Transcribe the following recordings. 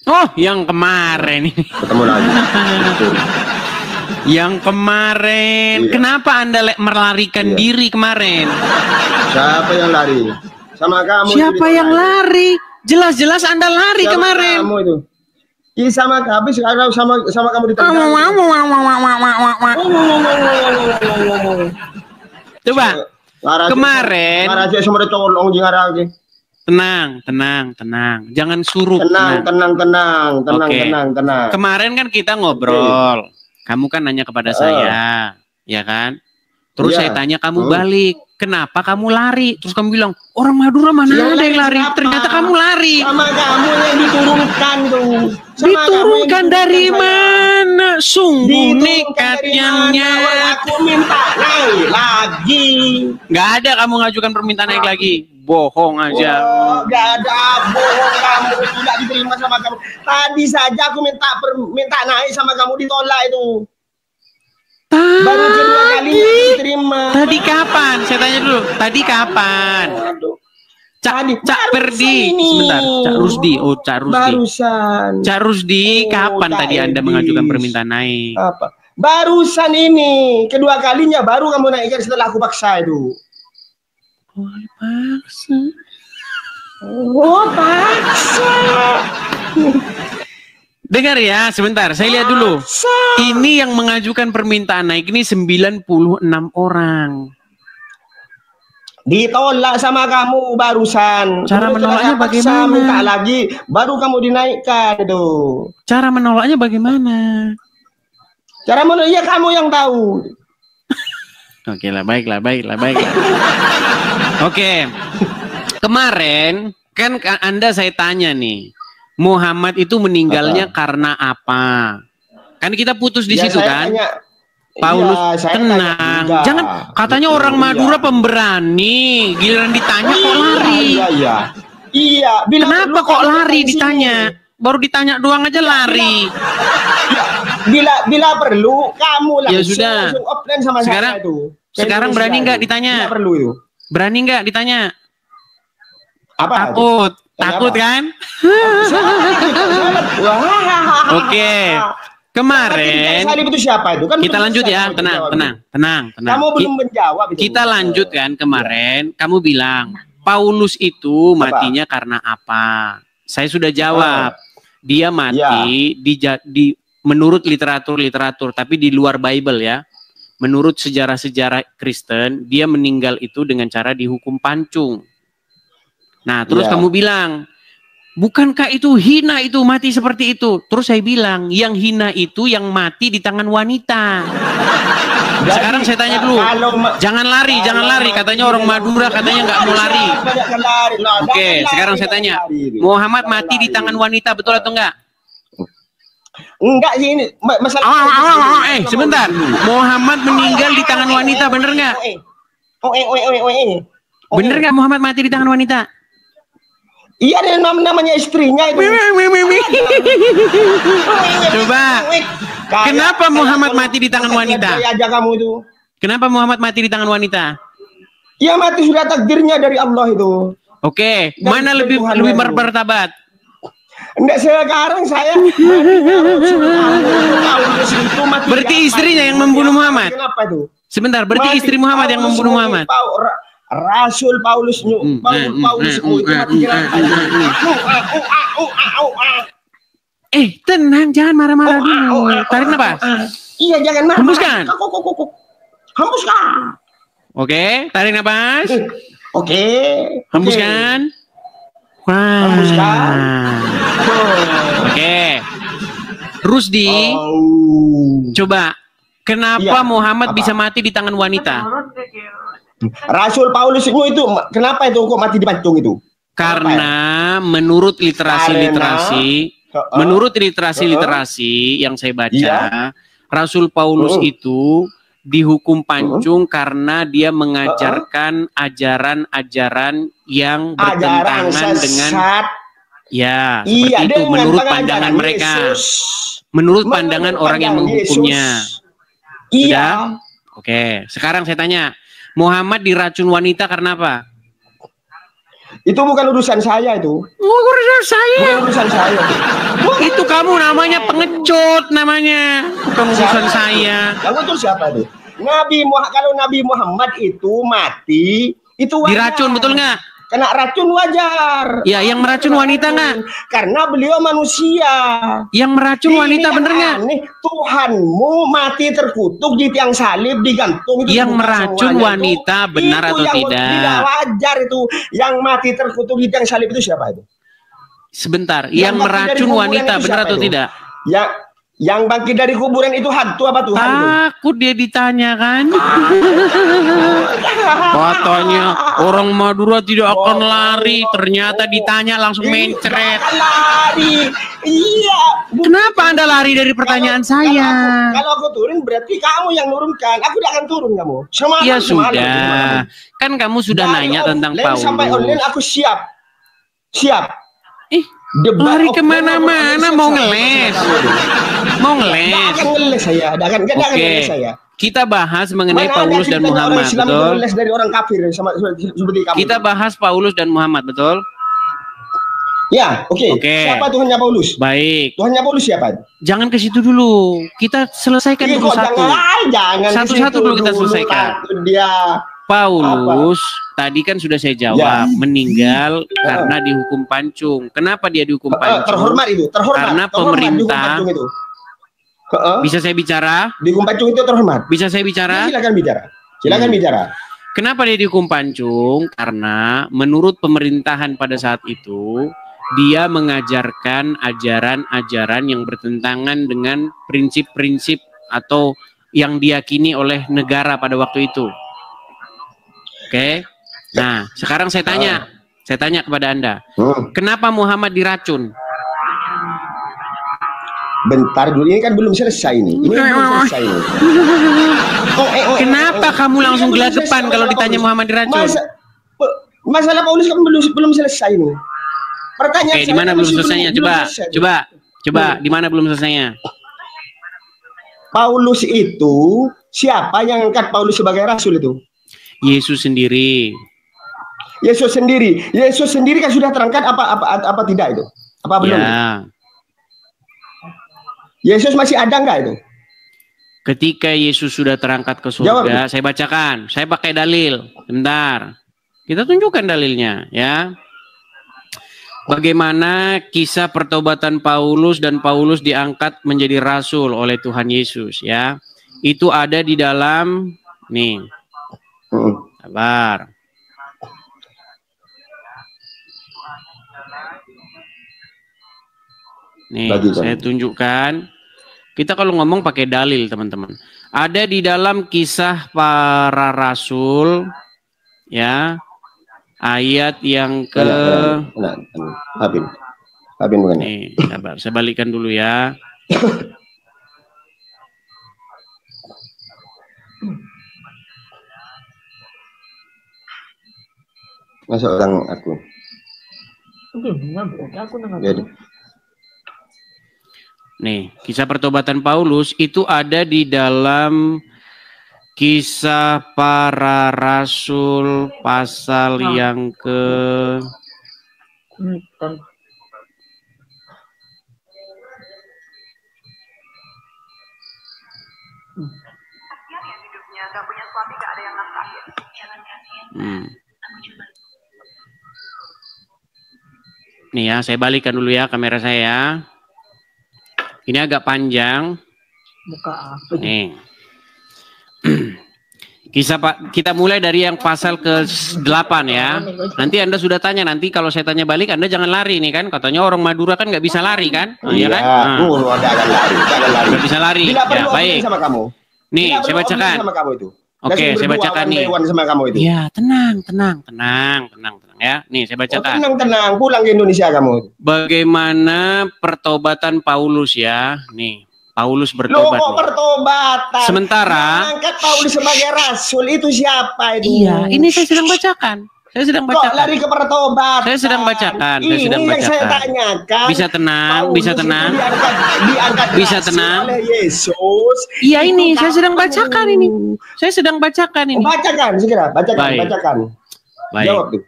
Oh, yang kemarin ini. Ketemu lagi. Yang kemarin. Iya. Kenapa Anda melarikan diri kemarin? Siapa yang lari? Sama kamu. Siapa yang lari? Jelas-jelas Anda lari sama kemarin. Kamu itu. Iya sama habis sama kamu di tengah. Coba. Kemarin. Tenang. Jangan suruh. Tenang. Kemarin kan kita ngobrol. Kamu kan nanya kepada saya, ya kan? Terus saya tanya kamu balik. Kenapa kamu lari? Terus kamu bilang, orang Madura mana ada yang lari? Ternyata kamu lari. Sama kamu yang diturunkan tuh. Diturunkan dari mana? Sungguh nekatnya. Aku minta naik lagi. Nggak ada kamu ngajukan permintaan naik lagi. Bohong aja. Nggak ada bohong, kamu tidak diterima sama kamu. Tadi saja aku minta naik sama kamu, ditolak itu. Baru kedua kali diterima. Tadi kapan? Saya tanya dulu. Tadi kapan? Cak Perdi. Sebentar. Cak Rusdi. Oh, Cak Rusdi. Barusan. Cak Rusdi, kapan tadi Anda mengajukan permintaan naik? Apa? Barusan ini. Kedua kalinya baru kamu naikkan setelah aku paksa itu. Oh, paksa. Oh, paksa. Dengar ya, sebentar. Saya lihat dulu. Ini yang mengajukan permintaan naik ini 96 orang. Ditolak sama kamu barusan. Cara menolaknya bagaimana? Minta lagi, baru kamu dinaikkan itu. Cara menolaknya bagaimana? Cara menolaknya kamu yang tahu. Oke lah, baiklah. Oke. Kemarin kan Anda saya tanya nih. Muhammad itu meninggalnya karena apa? Kan kita putus di situ kan? Paulus, tenang. Jangan katanya orang Madura pemberani, giliran ditanya kok lari. Iya. Kenapa kok lari ditanya? Baru ditanya doang aja lari. Bila perlu kamu langsung, ya sudah. Offline sama sekarang, saya itu. Sekarang berani nggak ditanya? Bila perlu itu. Berani nggak ditanya? Apa? Takut kan? Oke. Kemarin itu siapa itu? Kan kita lanjut ya, tenang. Kamu belum menjawab itu. Kita lanjut kan kemarin. Kamu bilang Paulus itu matinya karena apa? Saya sudah jawab. Dia mati menurut literatur, tapi di luar Bible ya. Menurut sejarah-sejarah Kristen, dia meninggal itu dengan cara dihukum pancung. Nah, terus kamu bilang, bukankah itu hina itu mati seperti itu? Terus saya bilang, yang hina itu yang mati di tangan wanita. Sekarang saya tanya dulu, jangan lari. Katanya orang Madura katanya nggak mau lari. Oke, sekarang saya tanya, Muhammad mati di tangan wanita, betul atau enggak? Enggak sih, ini masalah. Sebentar, Muhammad meninggal di tangan wanita, bener nggak? Bener nggak Muhammad mati di tangan wanita? Iya, ada namanya istrinya itu. Coba, kenapa Muhammad mati di tangan wanita? Kenapa Muhammad mati di tangan wanita? Ya mati sudah takdirnya dari Allah itu. Oke, mana lebih bermartabat? Enggak, sekarang saya. Berarti istrinya yang membunuh Muhammad. Kenapa itu? Sebentar, berarti istri Muhammad yang membunuh Muhammad. Rasul Paulus itu mati tenang, jangan marah-marah dulu. Tarik nafas. Iya, jangan marah. Hembuskan. Hembuskan. Oke, tarik nafas. Oke. Hembuskan. Hembuskan. Oke. Rusdi, coba. Kenapa Muhammad bisa mati di tangan wanita? Rasul Paulus itu kenapa itu kok mati dipancung itu? Karena menurut literasi yang saya baca, Rasul Paulus itu dihukum pancung karena dia mengajarkan ajaran-ajaran yang bertentangan dengan seperti itu menurut pandangan mereka. Menurut pandangan orang yang menghukumnya. Iya. Oke, sekarang saya tanya, Muhammad diracun wanita karena apa? Itu bukan urusan saya itu. Urusan saya. Bukan urusan saya. Itu kamu namanya pengecut namanya. Bukan urusan saya. Kamu itu siapa itu? Kalau Nabi Muhammad itu mati, itu wajar. Diracun betul nggak? Kena racun wajar. Ya, yang meracun wanita nggak? Karena beliau manusia. Yang meracun wanita bener nggak? Tuhanmu mati terkutuk di tiang salib digantung. Itu yang meracun wanita itu, benar atau tidak? Tidak wajar itu. Yang mati terkutuk di tiang salib itu siapa itu? Sebentar, yang meracun wanita benar atau tidak? Yang bangkit dari kuburan itu hantu apa Tuhan? Takut dia ditanya kan? Katanya orang Madura tidak akan lari, ternyata ditanya langsung mencret. Lari, iya. Kenapa Anda lari dari pertanyaan saya? Kalau aku turun berarti kamu yang nurunkan. Aku tidak akan turun kamu. Ya sudah, kan kamu sudah nanya tentang Paulus. Sampai online aku siap. Lari kemana-mana mau ngeles. Tidak akan ngeles saya. Kita bahas mengenai Paulus dan Muhammad, betul? Ngeles dari orang kafir seperti kamu. Kita bahas Paulus dan Muhammad, betul? Ya, oke. Siapa Tuhannya Paulus? Baik. Tuhannya Paulus siapa? Jangan ke situ dulu. Kita selesaikan dulu satu. Satu-satu dulu kita selesaikan. Paulus tadi kan sudah saya jawab, meninggal karena dihukum pancung. Kenapa dia dihukum pancung? Terhormat. Karena pemerintah. Bisa saya bicara? Dihukum pancung itu terhormat. Bisa saya bicara? Silakan bicara. Kenapa dia dihukum pancung? Karena menurut pemerintahan pada saat itu, dia mengajarkan ajaran-ajaran yang bertentangan dengan prinsip-prinsip atau yang diyakini oleh negara pada waktu itu. Oke. Nah, sekarang saya tanya kepada Anda. Kenapa Muhammad diracun? Bentar dulu, ini kan belum selesai ini. Kenapa kamu langsung gelagapan kalau ditanya Muhammad diracun? Masalah Paulus kan belum selesai ini. Pertanyaan di mana belum selesainya? Coba di mana belum selesainya? Paulus itu siapa yang angkat Paulus sebagai rasul itu? Yesus sendiri. Yesus sendiri kan sudah terangkat apa tidak itu? Apa belum? Ya. Yesus masih ada enggak itu? Ketika Yesus sudah terangkat ke surga, saya bacakan. Saya pakai dalil. Bentar. Kita tunjukkan dalilnya, ya. Bagaimana kisah pertobatan Paulus dan Paulus diangkat menjadi rasul oleh Tuhan Yesus, ya. Itu ada di dalam nih. Sabar. Nih, saya tunjukkan. Kita kalau ngomong pakai dalil, teman-teman. Ada di dalam kisah para rasul, ya, ayat yang ke... Habin bukan? Nih, sabar. Saya balikan dulu ya. Masuk orang aku. Nih, kisah pertobatan Paulus itu ada di dalam kisah para rasul pasal yang ke Nih ya, saya balikan dulu ya kamera saya. Ini agak panjang. Buka apa? Nih. Kita mulai dari yang pasal ke-8 ya. Nanti Anda sudah tanya, nanti kalau saya tanya balik Anda jangan lari nih kan. Katanya orang Madura kan nggak bisa lari kan? Iya kan? Nggak bisa lari. Ya, baik. Sama kamu. Nih, saya bacakan. Sama kamu itu. Oke, saya bacakan nih. Sama kamu itu. Ya, tenang ya. Nih, saya bacakan. Tenang, pulang ke Indonesia kamu. Bagaimana pertobatan Paulus ya? Nih, Paulus bertobat. Loh, kok pertobatan? Sementara angkat Paulus sebagai rasul itu siapa itu? Iya, ini saya sedang bacakan. Kok lari ke pertobatan? Saya sedang bacakan. Yang saya tanyakan. Bisa tenang. Diangkat bisa tenang. Oleh Yesus. Iya ini, saya sedang bacakan ini. Bacakan. Segera, bacakan. Baik. Jawab tuh.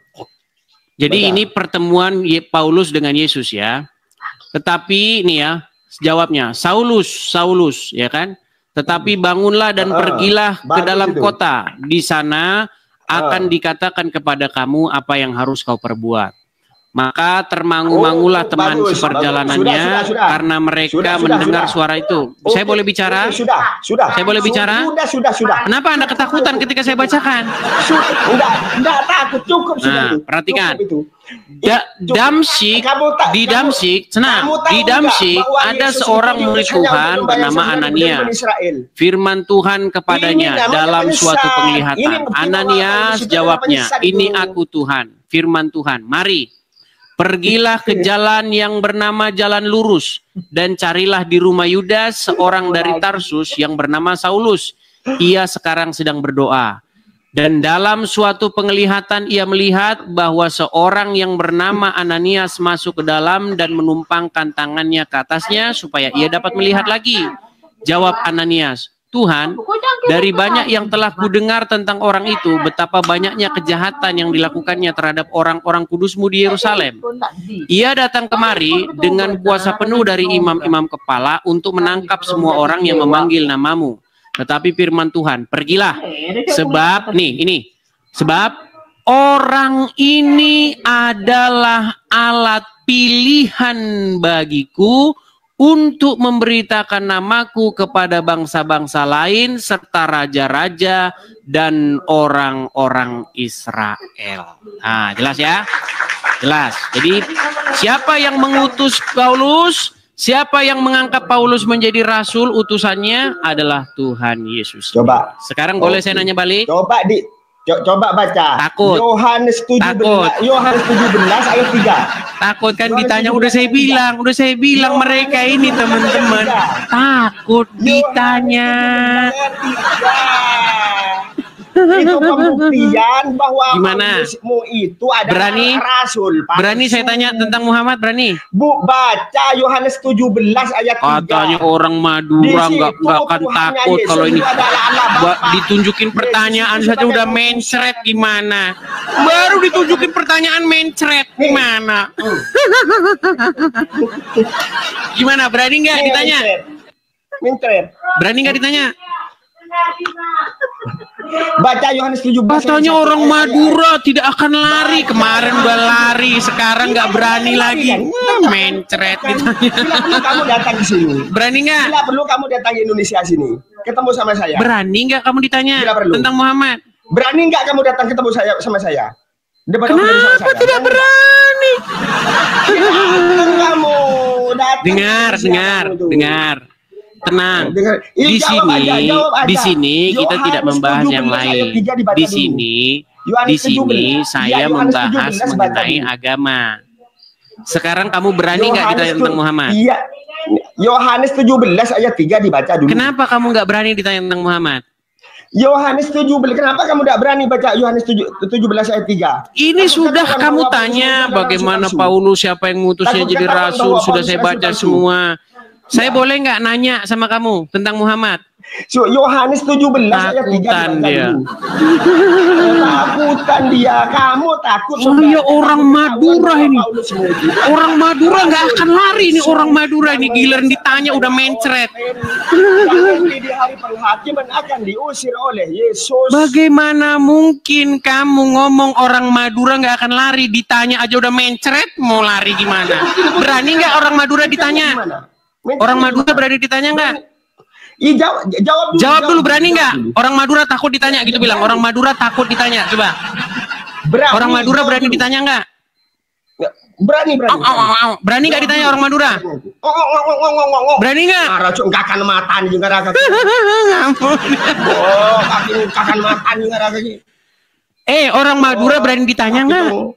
Jadi Baca. ini pertemuan Paulus dengan Yesus ya. Tetapi ini ya jawabnya, Saulus, Saulus, ya kan? Tetapi bangunlah dan pergilah ke dalam kota. Di sana akan dikatakan kepada kamu apa yang harus kau perbuat. Maka termangu-mangulah teman seperjalanannya karena mereka mendengar suara itu. Saya boleh bicara? Sudah. Saya boleh bicara? Sudah. Kenapa Anda ketakutan ketika saya bacakan? Enggak takut, cukup sudah itu. Perhatikan. Cukup itu. Damsyik, di Damsyik, di Damsyik ada seorang murid Tuhan bernama Ananias. Firman Tuhan kepadanya dalam suatu penglihatan. Ananias jawabnya, ini aku Tuhan. Firman Tuhan, mari. Pergilah ke jalan yang bernama Jalan Lurus dan carilah di rumah Yudas seorang dari Tarsus yang bernama Saulus. Ia sekarang sedang berdoa. Dan dalam suatu penglihatan ia melihat bahwa seorang yang bernama Ananias masuk ke dalam dan menumpangkan tangannya ke atasnya supaya ia dapat melihat lagi. Jawab Ananias, Tuhan, dari banyak yang telah kudengar tentang orang itu, betapa banyaknya kejahatan yang dilakukannya terhadap orang-orang kudusmu di Yerusalem. Ia datang kemari dengan kuasa penuh dari imam-imam kepala untuk menangkap semua orang yang memanggil namamu. Tetapi firman Tuhan, pergilah, sebab sebab orang ini adalah alat pilihan bagiku untuk memberitakan namaku kepada bangsa-bangsa lain serta raja-raja dan orang-orang Israel. Nah, jelas ya? Jelas. Jadi siapa yang mengutus Paulus? Siapa yang mengangkat Paulus menjadi rasul? Utusannya adalah Tuhan Yesus. Coba. Sekarang boleh saya nanya balik? Coba baca. Takut. Yohanes 17 ayat 3. Takut kan ditanya, udah saya bilang mereka ini teman-teman takut ditanya. Itu pembuktian bahwa gimana? Itu adalah rasul. Berani saya tanya tentang Muhammad, berani? Baca Yohanes 17 ayat 3. Katanya orang Madura nggak akan takut kalau ini ditunjukin pertanyaan saja udah mencret gimana? Baru ditunjukin pertanyaan mencret gimana? Gimana? Berani nggak ditanya? Mencret. Berani nggak ditanya? Baca Yohanes 17. Katanya orang Madura tidak akan lari. Kemarin udah lari, sekarang nggak berani lagi. Mencret ditanya. Bila perlu kamu datang ke sini. Berani nggak? Bila perlu kamu datang ke Indonesia sini, ketemu sama saya. Berani nggak kamu ditanya tentang Muhammad? Berani nggak kamu datang ketemu sama saya? Kenapa tidak berani? Kamu dengar. Tenang. Di sini kita tidak membahas yang lain. Di sini saya membahas mengenai agama. Sekarang kamu berani nggak ditanya tentang Muhammad? Iya. Yohanes 17 ayat 3 dibaca dulu. Kenapa kamu nggak berani ditanya tentang Muhammad? Yohanes 17. Kenapa kamu tidak berani baca Yohanes 17 ayat 3? Ini sudah kamu tanya bagaimana Paulus, siapa yang ngutusnya jadi rasul, sudah saya baca semua. Saya boleh nggak nanya sama kamu tentang Muhammad? Yohanes 17 ayat 3. Takutan dia. Kamu takut. Saya orang Madura ini. Orang Madura nggak akan lari ini. Orang Madura ini giliran ditanya udah mencret. Di hari penghakiman akan diusir oleh Yesus. Bagaimana mungkin kamu ngomong orang Madura nggak akan lari? Ditanya aja udah mencret, mau lari gimana? Berani nggak orang Madura ditanya? Orang Madura berani ditanya nggak? Iya, jawab dulu berani nggak? Orang Madura takut ditanya gitu bilang. Orang Madura takut ditanya, coba. Orang Madura berani ditanya nggak? Berani. Berani nggak ditanya orang Madura? Berani nggak? Nggak akan makan juga raga. Akan makan juga raga. Orang Madura berani ditanya nggak?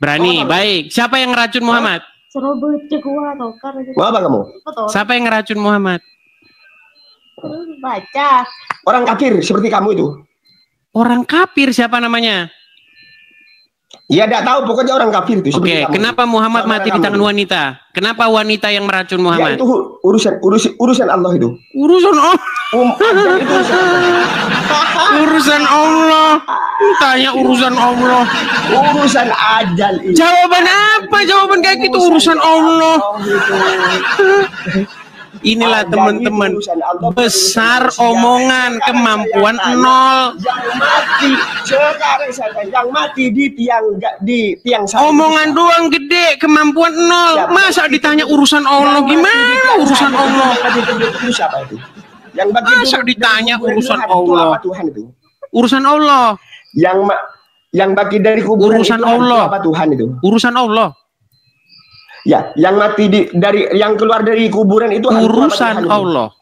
Berani. Baik. Siapa yang ngeracun Muhammad? Mau apa kamu? Siapa yang ngeracun Muhammad? Baca. Orang kafir seperti kamu itu. Orang kafir siapa namanya? Ya tidak tahu, pokoknya orang kafir itu. Oke, kenapa Muhammad mati di tangan wanita? Kenapa wanita yang meracun Muhammad? Ya, itu urusan Allah itu. Urusan Allah. Urusan Allah. Tanya urusan Allah. Urusan ajal itu. Jawaban apa? Jawaban kayak gitu, urusan Allah. Inilah teman-teman, besar omongan, kemampuan nol. Yang mati sekarang saya, yang mati di tiang saya. Omongan doang gede, kemampuan nol. Masa ditanya urusan Allah gimana? Urusan Allah. Siapa itu? Yang bagi masa ditanya urusan Allah? Tuhan itu. Urusan Allah. Yang bagi dari kuburan urusan itu Allah. Apa Tuhan itu? Urusan Allah. Ya, yang mati yang keluar dari kuburan itu urusan Allah.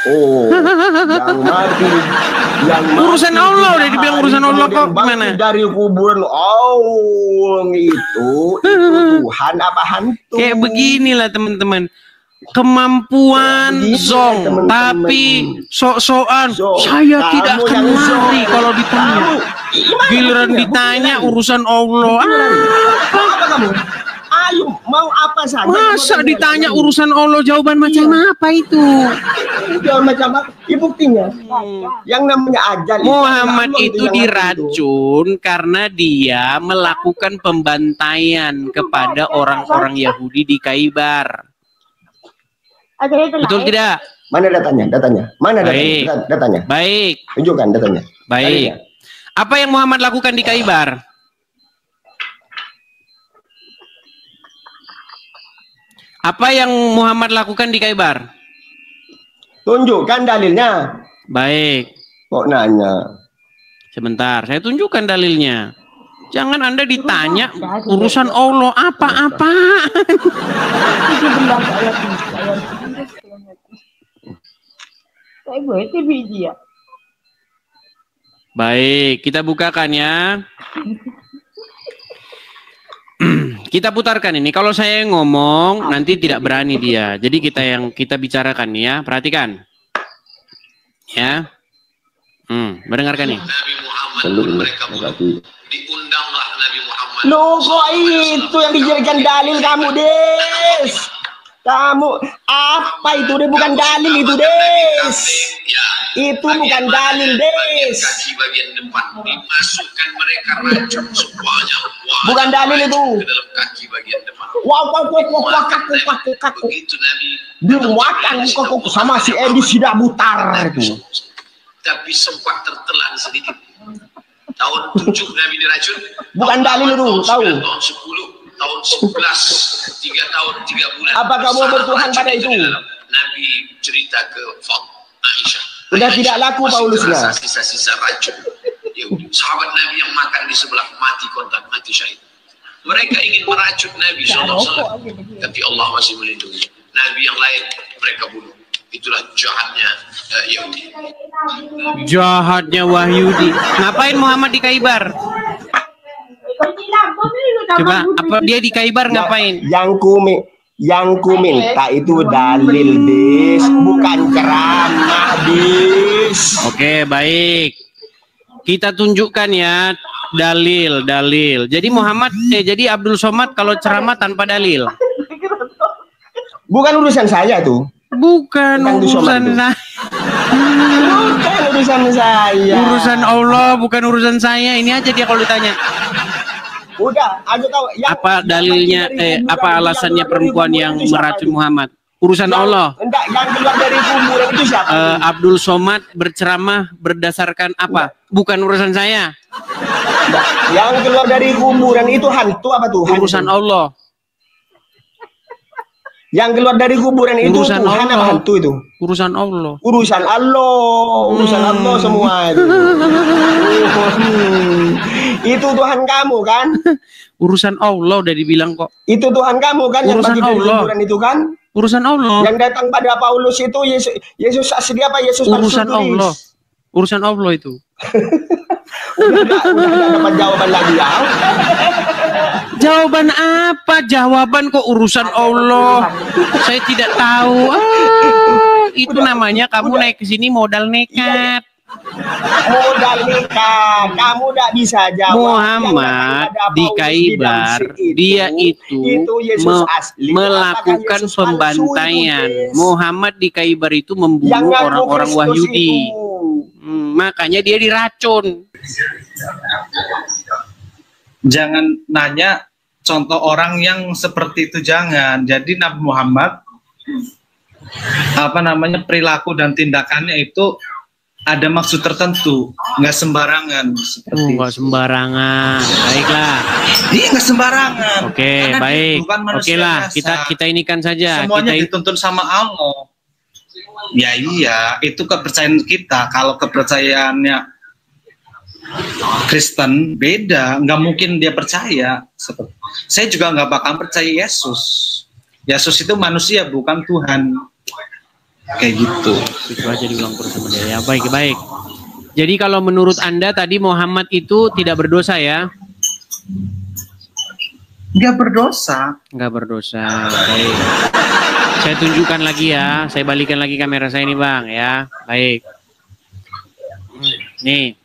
Oh, yang mati urusan Allah udah dibilang urusan Allah kok gimana? Dari kuburan itu Tuhan apa hantu? Kayak beginilah teman-teman. Kemampuan zong, tapi sok-sokan saya tidak akan mari kalau ditanya. Giliran ditanya urusan Allah. Apa kamu? Ayo, mau apa saja. Masa ditanya urusan Allah, jawaban macam apa itu? Jawaban macam apa? Buktinya. Yang namanya ajal. Muhammad itu diracun karena dia melakukan pembantaian kepada orang-orang Yahudi di Khaybar. Betul tidak? Mana datanya? Mana datanya? Baik. Tunjukkan datanya. Baik. Apa yang Muhammad lakukan di Khaybar? Apa yang Muhammad lakukan di Khaybar? Tunjukkan dalilnya. Baik. Kok nanya? Sebentar, saya tunjukkan dalilnya. Jangan Anda ditanya urusan Allah apa-apaan. Baik, kita bukakan ya. Kita putarkan ini. Kalau saya ngomong nanti tidak berani dia. Jadi kita bicarakan ya. Perhatikan. Ya. Mendengarkan nih. Nabi Muhammad mereka diundanglah Nabi Muhammad. Loh, kok itu yang dijadikan dalil kamu, Des? Kamu apa itu? Dia bukan dalil itu, Des. Itu bukan dalil, Des. Kaki bagian depan dimasukkan mereka racun semuanya. Bukan dalil itu. Ke dalam kaki bagian depan. Kaku. Begitu Nabi dimakan kok sama si Edi tidak butar itu. Tapi sempat tertelan sedikit. Tahun 7 Nabi diracun. Bukan dalil itu, tahu. Tahun 10, tahun 11, 3 tahun 3 bulan. Apa kamu bertuhan pada itu? Nabi cerita ke Aisyah. Sudah tidak laku Paulusnya. Sisa-sisa racun. Sahabat Nabi yang makan di sebelah mati kontak, mati syahid. Mereka ingin meracun Nabi SAW, tapi Allah masih melindungi. Nabi yang lain mereka bunuh. Itulah jahatnya Yahudi. Jahatnya Wahyudi. Ngapain Muhammad di Khaybar? Coba, apa dia di Khaybar ngapain? Yang ku minta itu dalil, Des, bukan ceramah, Des. Oke, baik. Kita tunjukkan ya dalil. Jadi jadi Abdul Somad kalau ceramah tanpa dalil. Bukan urusan saya tuh. Bukan urusan saya. Bukan urusan saya. Urusan Allah, bukan urusan saya. Ini aja dia kalau ditanya. Udah, aku tahu. Apa dalilnya? Apa alasannya perempuan yang meracun Muhammad? Urusan Allah. Enggak, yang keluar dari kuburan itu siapa? Abdul Somad berceramah berdasarkan apa? Bukan urusan saya. Yang keluar dari kuburan itu hantu apa Tuhan? Urusan Allah. Yang keluar dari kuburan itu urusan Tuhan Allah. apa hantu itu? Urusan Allah. Urusan Allah semua itu. Itu Tuhan kamu kan? Urusan Allah udah dibilang kok. Itu Tuhan kamu kan yang Urusan bagi dari Allah. kuburan itu kan? Urusan Allah. Yang datang pada Paulus itu Yesus asli apa? Yesus Urusan palsu Allah. Urusan Allah itu. udah dapat jawaban lagi ya. Jawaban apa? Jawaban kok urusan Allah. Saya tidak tahu. Itu namanya kamu naik ke sini modal nekat. Modal nekat. Kamu tidak bisa jawab. Muhammad di Khaybar dia itu melakukan pembantaian. Muhammad di Khaybar itu membunuh orang-orang Wahyudi. Makanya dia diracun. Jangan nanya contoh orang yang seperti itu, jangan. Jadi Nabi Muhammad perilaku dan tindakannya itu ada maksud tertentu, nggak sembarangan seperti nggak sembarangan. Baiklah. Iya, nggak sembarangan. Oke, baik. Oke lah, kita inikan saja. Semuanya dituntun sama Allah. Ya iya, itu kepercayaan kita. Kalau kepercayaannya Kristen beda, nggak mungkin dia percaya. Saya juga nggak bakal percaya Yesus. Yesus itu manusia, bukan Tuhan. Kayak gitu. Itu aja diulang terus sama dia. Ya, baik. Jadi kalau menurut Anda tadi Muhammad itu tidak berdosa ya? Nggak berdosa. Baik. Saya tunjukkan lagi ya. Saya balikan lagi kamera saya ini, Bang, ya. Baik. Nih.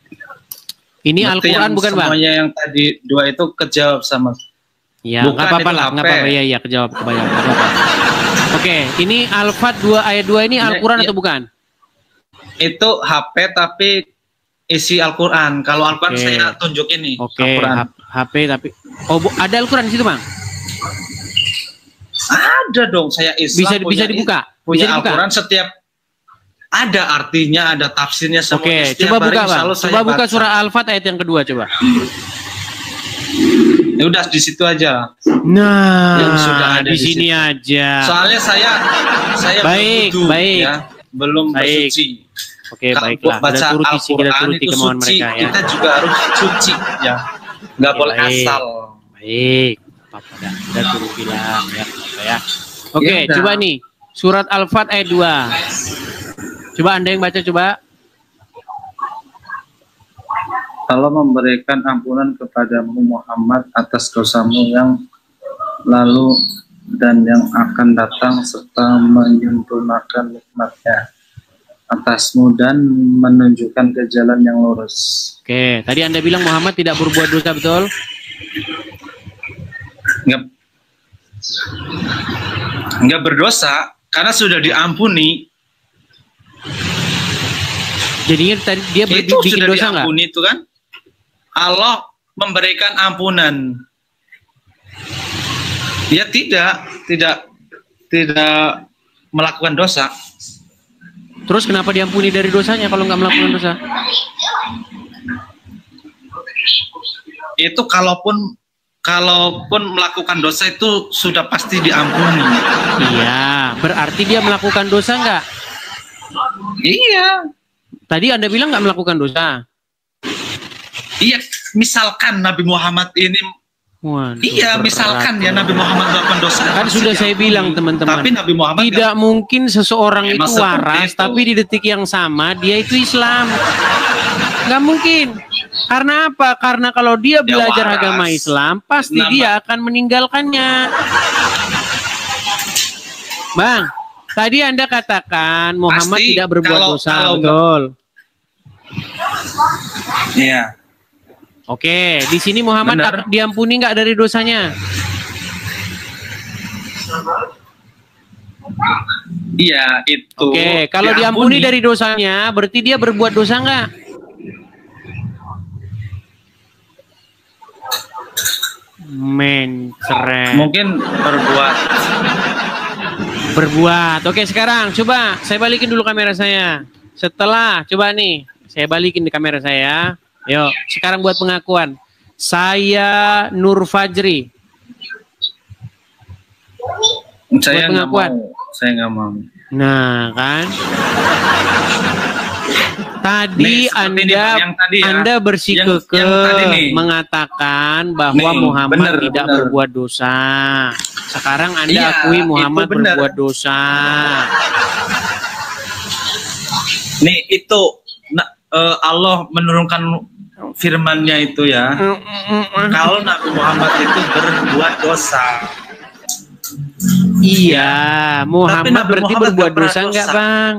Ini Al-Qur'an bukan, Bang? Semuanya yang tadi dua itu kejawab sama. Ya, nggak apa-apa lah, nggak apa-apa. Ya, kejawab kebanyakan. Nggak apa-apa. Oke, ini Al-Fat 2 ayat 2 ini Al-Quran atau bukan? Itu HP tapi isi Al-Quran. Kalau Al-Quran saya tunjukin nih. Oke, HP tapi... Oh, ada Al-Quran di situ, Bang? Ada dong, saya Islam. Bisa dibuka? Punya Al-Quran setiap... Ada artinya, ada tafsirnya. Oke, coba buka, Bang. Coba buka surah Al-Fat ayat yang kedua, coba. Ya udah di situ aja. Nah, yang sudah ada di sini aja. Soalnya saya baik. Ya, belum bersuci. Oke, baiklah. Baca Al-Quran itu suci, ya. Kita juga harus suci, ya. Nggak boleh asal. Baik. Apa udah turut bilang ya. Oke, coba nih surat Al-Fat ayat 2. Coba Anda yang baca coba. Allah memberikan ampunan kepadamu Muhammad atas dosamu yang lalu dan yang akan datang serta menyempurnakan nikmatnya atasmu dan menunjukkan ke jalan yang lurus. Oke, tadi Anda bilang Muhammad tidak berbuat dosa, betul? Enggak berdosa karena sudah diampuni. Jadinya tadi dia bikin dosa nggak? Itu kan Allah memberikan ampunan. Dia tidak melakukan dosa. Terus kenapa diampuni dari dosanya kalau nggak melakukan dosa? Itu kalaupun melakukan dosa itu sudah pasti diampuni. Iya, berarti dia melakukan dosa nggak? Iya. Tadi Anda bilang nggak melakukan dosa. Iya, misalkan Nabi Muhammad ini misalkan ya Nabi Muhammad melakukan dosa. Kan sudah saya bilang teman-teman. Tapi Nabi Muhammad tidak mungkin seseorang itu waras, tapi di detik yang sama dia itu Islam. Nggak mungkin. Karena apa? Karena kalau dia belajar agama Islam, pasti dia akan meninggalkannya. Bang, tadi Anda katakan Muhammad tidak berbuat dosa, betul? Iya. Oke, di sini Muhammad diampuni nggak dari dosanya? Iya, itu. Oke, kalau diampuni dari dosanya, berarti dia berbuat dosa nggak? Keren. Mungkin berbuat. Oke, sekarang coba saya balikin dulu kamera saya. Setelah coba nih, saya balikin di kamera saya. Yuk, sekarang buat pengakuan. Saya Nur Fajri. Saya nggak mau. Saya nggak mau. Nah, kan? Tadi Anda bersikukuh mengatakan bahwa Muhammad tidak berbuat dosa. Sekarang Anda akui Muhammad berbuat dosa. Nih itu Allah menurunkan firman-Nya itu ya. Kalau Nabi Muhammad itu berbuat dosa. Iya, Muhammad berarti berbuat dosa enggak, Bang?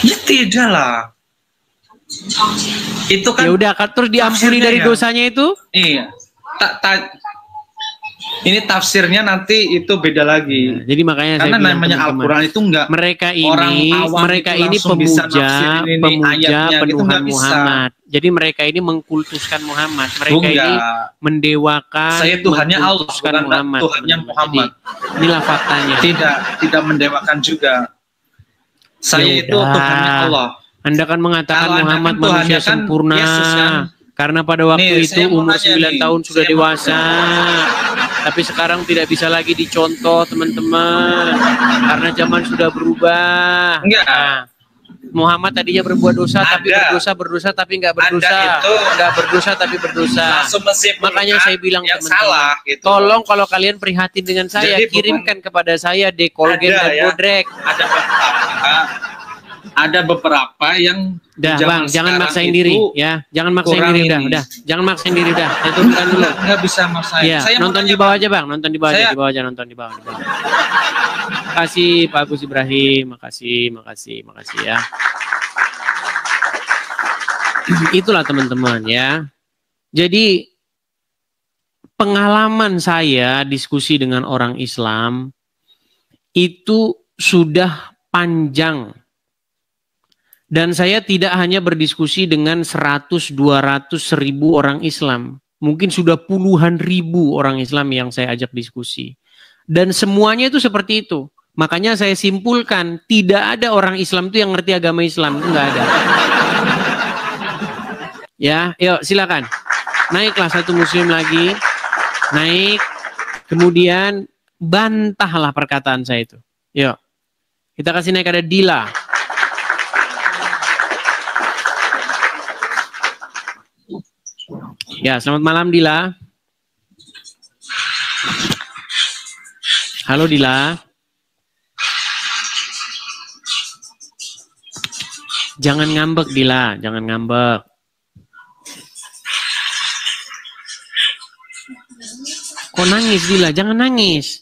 Ya tidak lah. Itu kan. Ya udah, terus diampuni dari dosanya itu? Iya. Ini tafsirnya nanti itu beda lagi. Ya, jadi makanya karena saya bilang namanya Al-Quran itu enggak mereka orang ini awam mereka itu ini langsung bisa nafsirin ini pemuja ayatnya, gitu penuhan nggak bisa. Muhammad. Jadi mereka ini mengkultuskan Muhammad. Mereka Enggak. ini mendewakan. Saya Tuhannya Allah, mengkultuskan bukan Muhammad. Tuhannya Muhammad. Jadi, inilah faktanya. Tidak mendewakan juga. Saya itu Yaudah. Tuhannya Allah. Anda kan mengatakan Kalau Anda Muhammad kan Tuhannya manusia kan sempurna. Yesus kan. Karena pada waktu Nih, itu saya mau umur nanya 9 nih. tahun sudah Saya dewasa. Tapi sekarang tidak bisa lagi dicontoh, teman-teman. Karena zaman sudah berubah. Enggak. Nah, Muhammad tadinya berbuat dosa tapi berdosa tapi nggak berdosa. Anda itu nggak berdosa tapi berdosa. langsung menyimpulkan Makanya saya bilang yang teman-teman, salah gitu. tolong kalau kalian prihatin dengan saya, Jadi kirimkan kepada saya Dekolgen Ada dan ya. Bodrek. Ada beberapa yang Dah zaman bang, jangan sekarang maksain itu diri ya, jangan maksain kurang diri ini. udah, jangan maksain diri udah. Saya turunkan dulu. Nggak bisa maksain. Iya, Saya mau nonton tanya, di bawah Bang. aja bang, nonton di bawah aja, Saya- di bawah aja, nonton di bawah. Makasih Pak Gus Ibrahim, makasih ya. Itulah teman-teman ya. Jadi pengalaman saya diskusi dengan orang Islam itu sudah panjang. Dan saya tidak hanya berdiskusi dengan 100, 200, 1000 orang Islam. Mungkin sudah puluhan ribu orang Islam yang saya ajak diskusi. Dan semuanya itu seperti itu. Makanya saya simpulkan, tidak ada orang Islam itu yang ngerti agama Islam. Itu nggak ada. Ya, yuk silakan. Naiklah satu muslim lagi. Naik. Kemudian bantahlah perkataan saya itu. Yuk. Kita kasih naik ada Dila. Ya, selamat malam Dila. Halo Dila. Jangan ngambek Dila, jangan ngambek. Kok nangis Dila? Jangan nangis.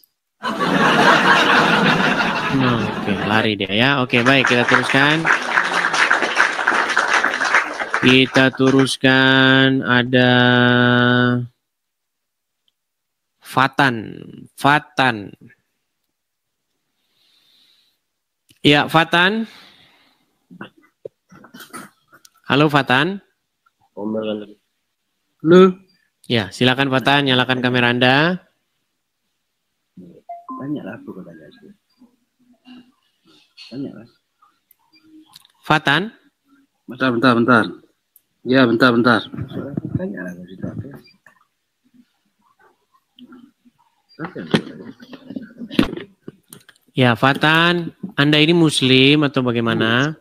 Oke, lari dia ya. Oke, baik, kita teruskan. Kita teruskan ada Fatan. Ya, Fatan. Halo Fatan. Halo. Ya, silakan Fatan, nyalakan kamera Anda. Tanyalah aku tanya. Tanyalah. Fatan. Bentar. Ya, bentar. Tanyalah ke situ. Ya, Fatan, Anda ini Muslim atau bagaimana?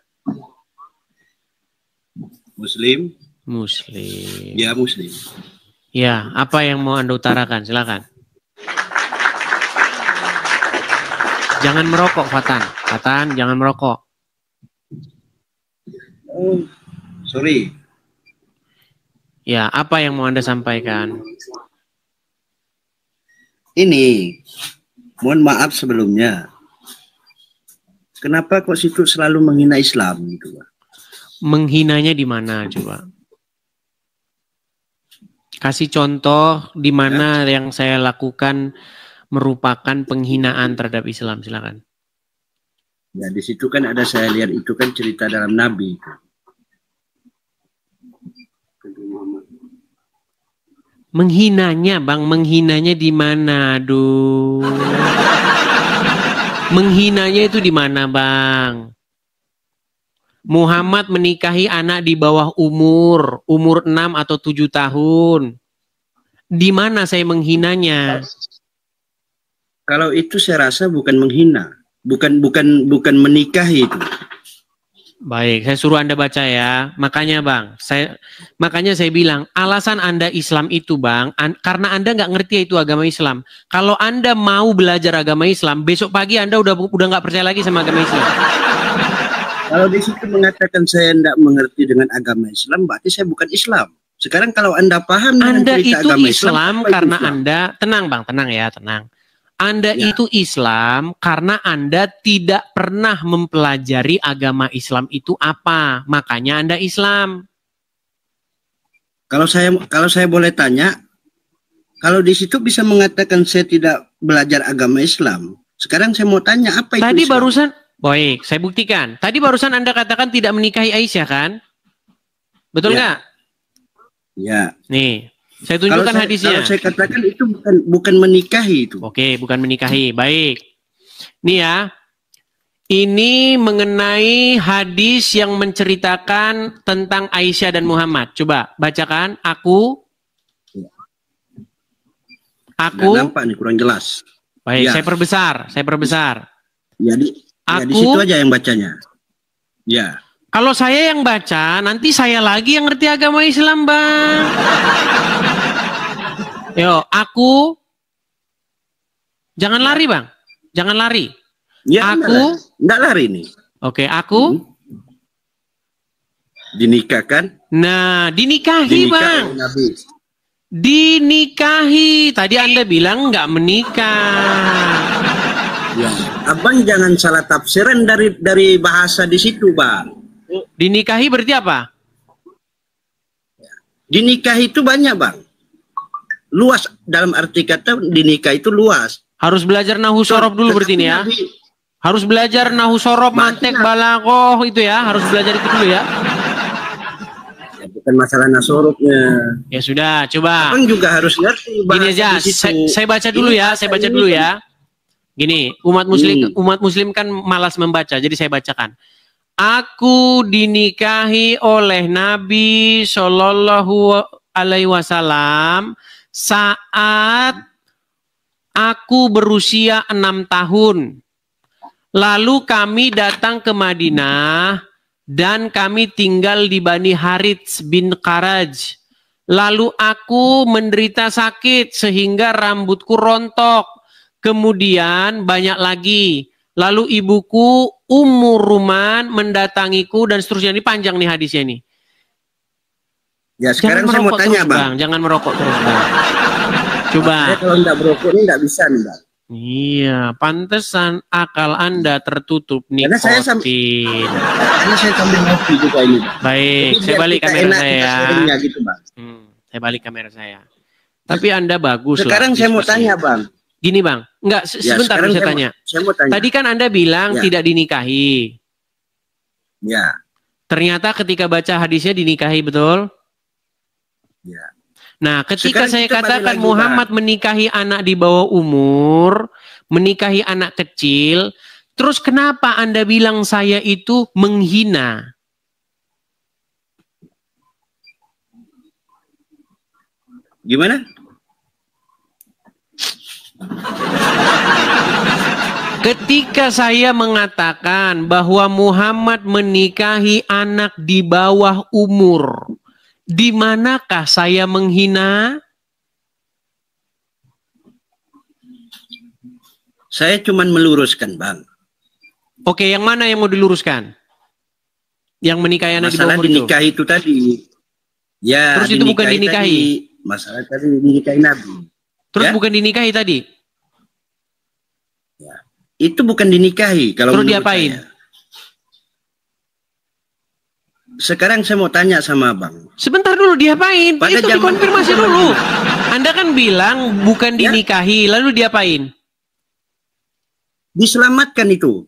Muslim? Muslim. Ya, Muslim. Ya, apa yang mau Anda utarakan? Silakan. Jangan merokok, Fatan. Fatan, jangan merokok. Oh, sorry. Ya, apa yang mau Anda sampaikan? Ini, mohon maaf sebelumnya. Kenapa kok situ selalu menghina Islam gitu, Pak? Menghinanya di mana coba? Kasih contoh di mana yang saya lakukan merupakan penghinaan terhadap Islam, silakan. Ya, di situ kan ada saya lihat itu kan cerita dalam Nabi. Menghinanya, Bang, menghinanya di mana? Aduh. Menghinanya itu di mana, Bang? Muhammad menikahi anak di bawah umur 6 atau 7 tahun. Di mana saya menghinanya? Kalau itu saya rasa bukan menghina, bukan menikahi itu. Baik, saya suruh Anda baca ya. Makanya Bang, makanya saya bilang alasan Anda Islam itu Bang, karena Anda nggak ngerti itu agama Islam. Kalau Anda mau belajar agama Islam, besok pagi Anda udah nggak percaya lagi sama agama Islam. Kalau di situ mengatakan saya tidak mengerti dengan agama Islam, berarti saya bukan Islam. Sekarang kalau Anda paham dengan Anda cerita itu agama Islam apa itu karena Islam? Anda tenang Bang, tenang ya, tenang. Anda Ya. itu Islam karena Anda tidak pernah mempelajari agama Islam itu apa. Makanya Anda Islam. Kalau saya boleh tanya, Kalau di situ bisa mengatakan saya tidak belajar agama Islam. Sekarang saya mau tanya apa itu Tadi Islam? barusan, baik, saya buktikan. Tadi barusan Anda katakan tidak menikahi Aisyah kan? Betul nggak? Ya. Nih, saya tunjukkan hadisnya. Kalau saya katakan itu bukan menikahi itu. Oke, bukan menikahi. Baik. Nih ya. Ini mengenai hadis yang menceritakan tentang Aisyah dan Muhammad. Coba bacakan. Aku. Nggak nampak nih, kurang jelas. Baik, ya. Saya perbesar. Ya di situ aja yang bacanya. Ya. Kalau saya yang baca, nanti saya lagi yang ngerti agama Islam, Bang. Yo, aku. Jangan lari, Bang. Jangan lari. Ya, aku. Enggak lari nih. Oke, aku. Dinikahkan. Nah, dinikahi, Bang. Nabi. Dinikahi. Tadi Anda bilang nggak menikah. Ya, Abang jangan salah tafsiran dari bahasa di situ, Bang. Dinikahi berarti apa? Dinikahi itu banyak, Bang. Luas, dalam arti kata dinikah itu luas. Harus belajar nahu sorob dulu berarti ini ya. Harus belajar nahu sorob, mantek, balaghah itu ya. Harus belajar itu dulu ya. Bukan masalah nasorobnya. Ya sudah, coba. Abang juga harus ngerti. Gini aja, saya baca dulu ya. Saya baca dulu ya. Gini, umat muslim kan malas membaca, jadi saya bacakan. Aku dinikahi oleh Nabi Shallallahu Alaihi Wasallam saat aku berusia 6 tahun. Lalu kami datang ke Madinah dan kami tinggal di Bani Harits bin Qaraj. Lalu aku menderita sakit sehingga rambutku rontok. Kemudian banyak lagi. Lalu ibuku Ummu Ruman mendatangiku dan seterusnya. Ini panjang nih hadisnya nih. Ya sekarang saya mau tanya terus, Bang. Jangan merokok terus, Bang. Coba. Kalau enggak merokok ini enggak bisa nih, Bang. Iya, pantesan akal Anda tertutup nikotin. Karena saya sambil ngopi juga ini, Bang. Baik, saya balik kamera saya. Gitu, Bang. Saya balik kamera saya. Tapi Anda bagus. Sekarang saya mau tanya, Bang. Gini, Bang. Enggak, sebentar saya tanya. Saya mau tanya. Tadi kan Anda bilang tidak dinikahi. Ya. Ternyata ketika baca hadisnya dinikahi, betul? Ya. Nah, ketika saya katakan Muhammad menikahi anak di bawah umur, menikahi anak kecil, terus kenapa Anda bilang saya itu menghina? Gimana? Ketika saya mengatakan bahwa Muhammad menikahi anak di bawah umur, di manakah saya menghina? Saya cuma meluruskan, Bang. Oke, yang mana yang mau diluruskan? Yang menikahi anak masalah di bawah umur dinikahi itu tadi. Ya, terus itu bukan dinikahi. Tadi. Masalah tadi dinikahi Nabi. Terus ya? Bukan dinikahi tadi? Ya. Itu bukan dinikahi. Kalau terus diapain? Saya. Sekarang saya mau tanya sama Bang. Sebentar dulu, diapain? Itu dikonfirmasi dulu. Anda kan bilang bukan dinikahi, lalu diapain? Diselamatkan itu.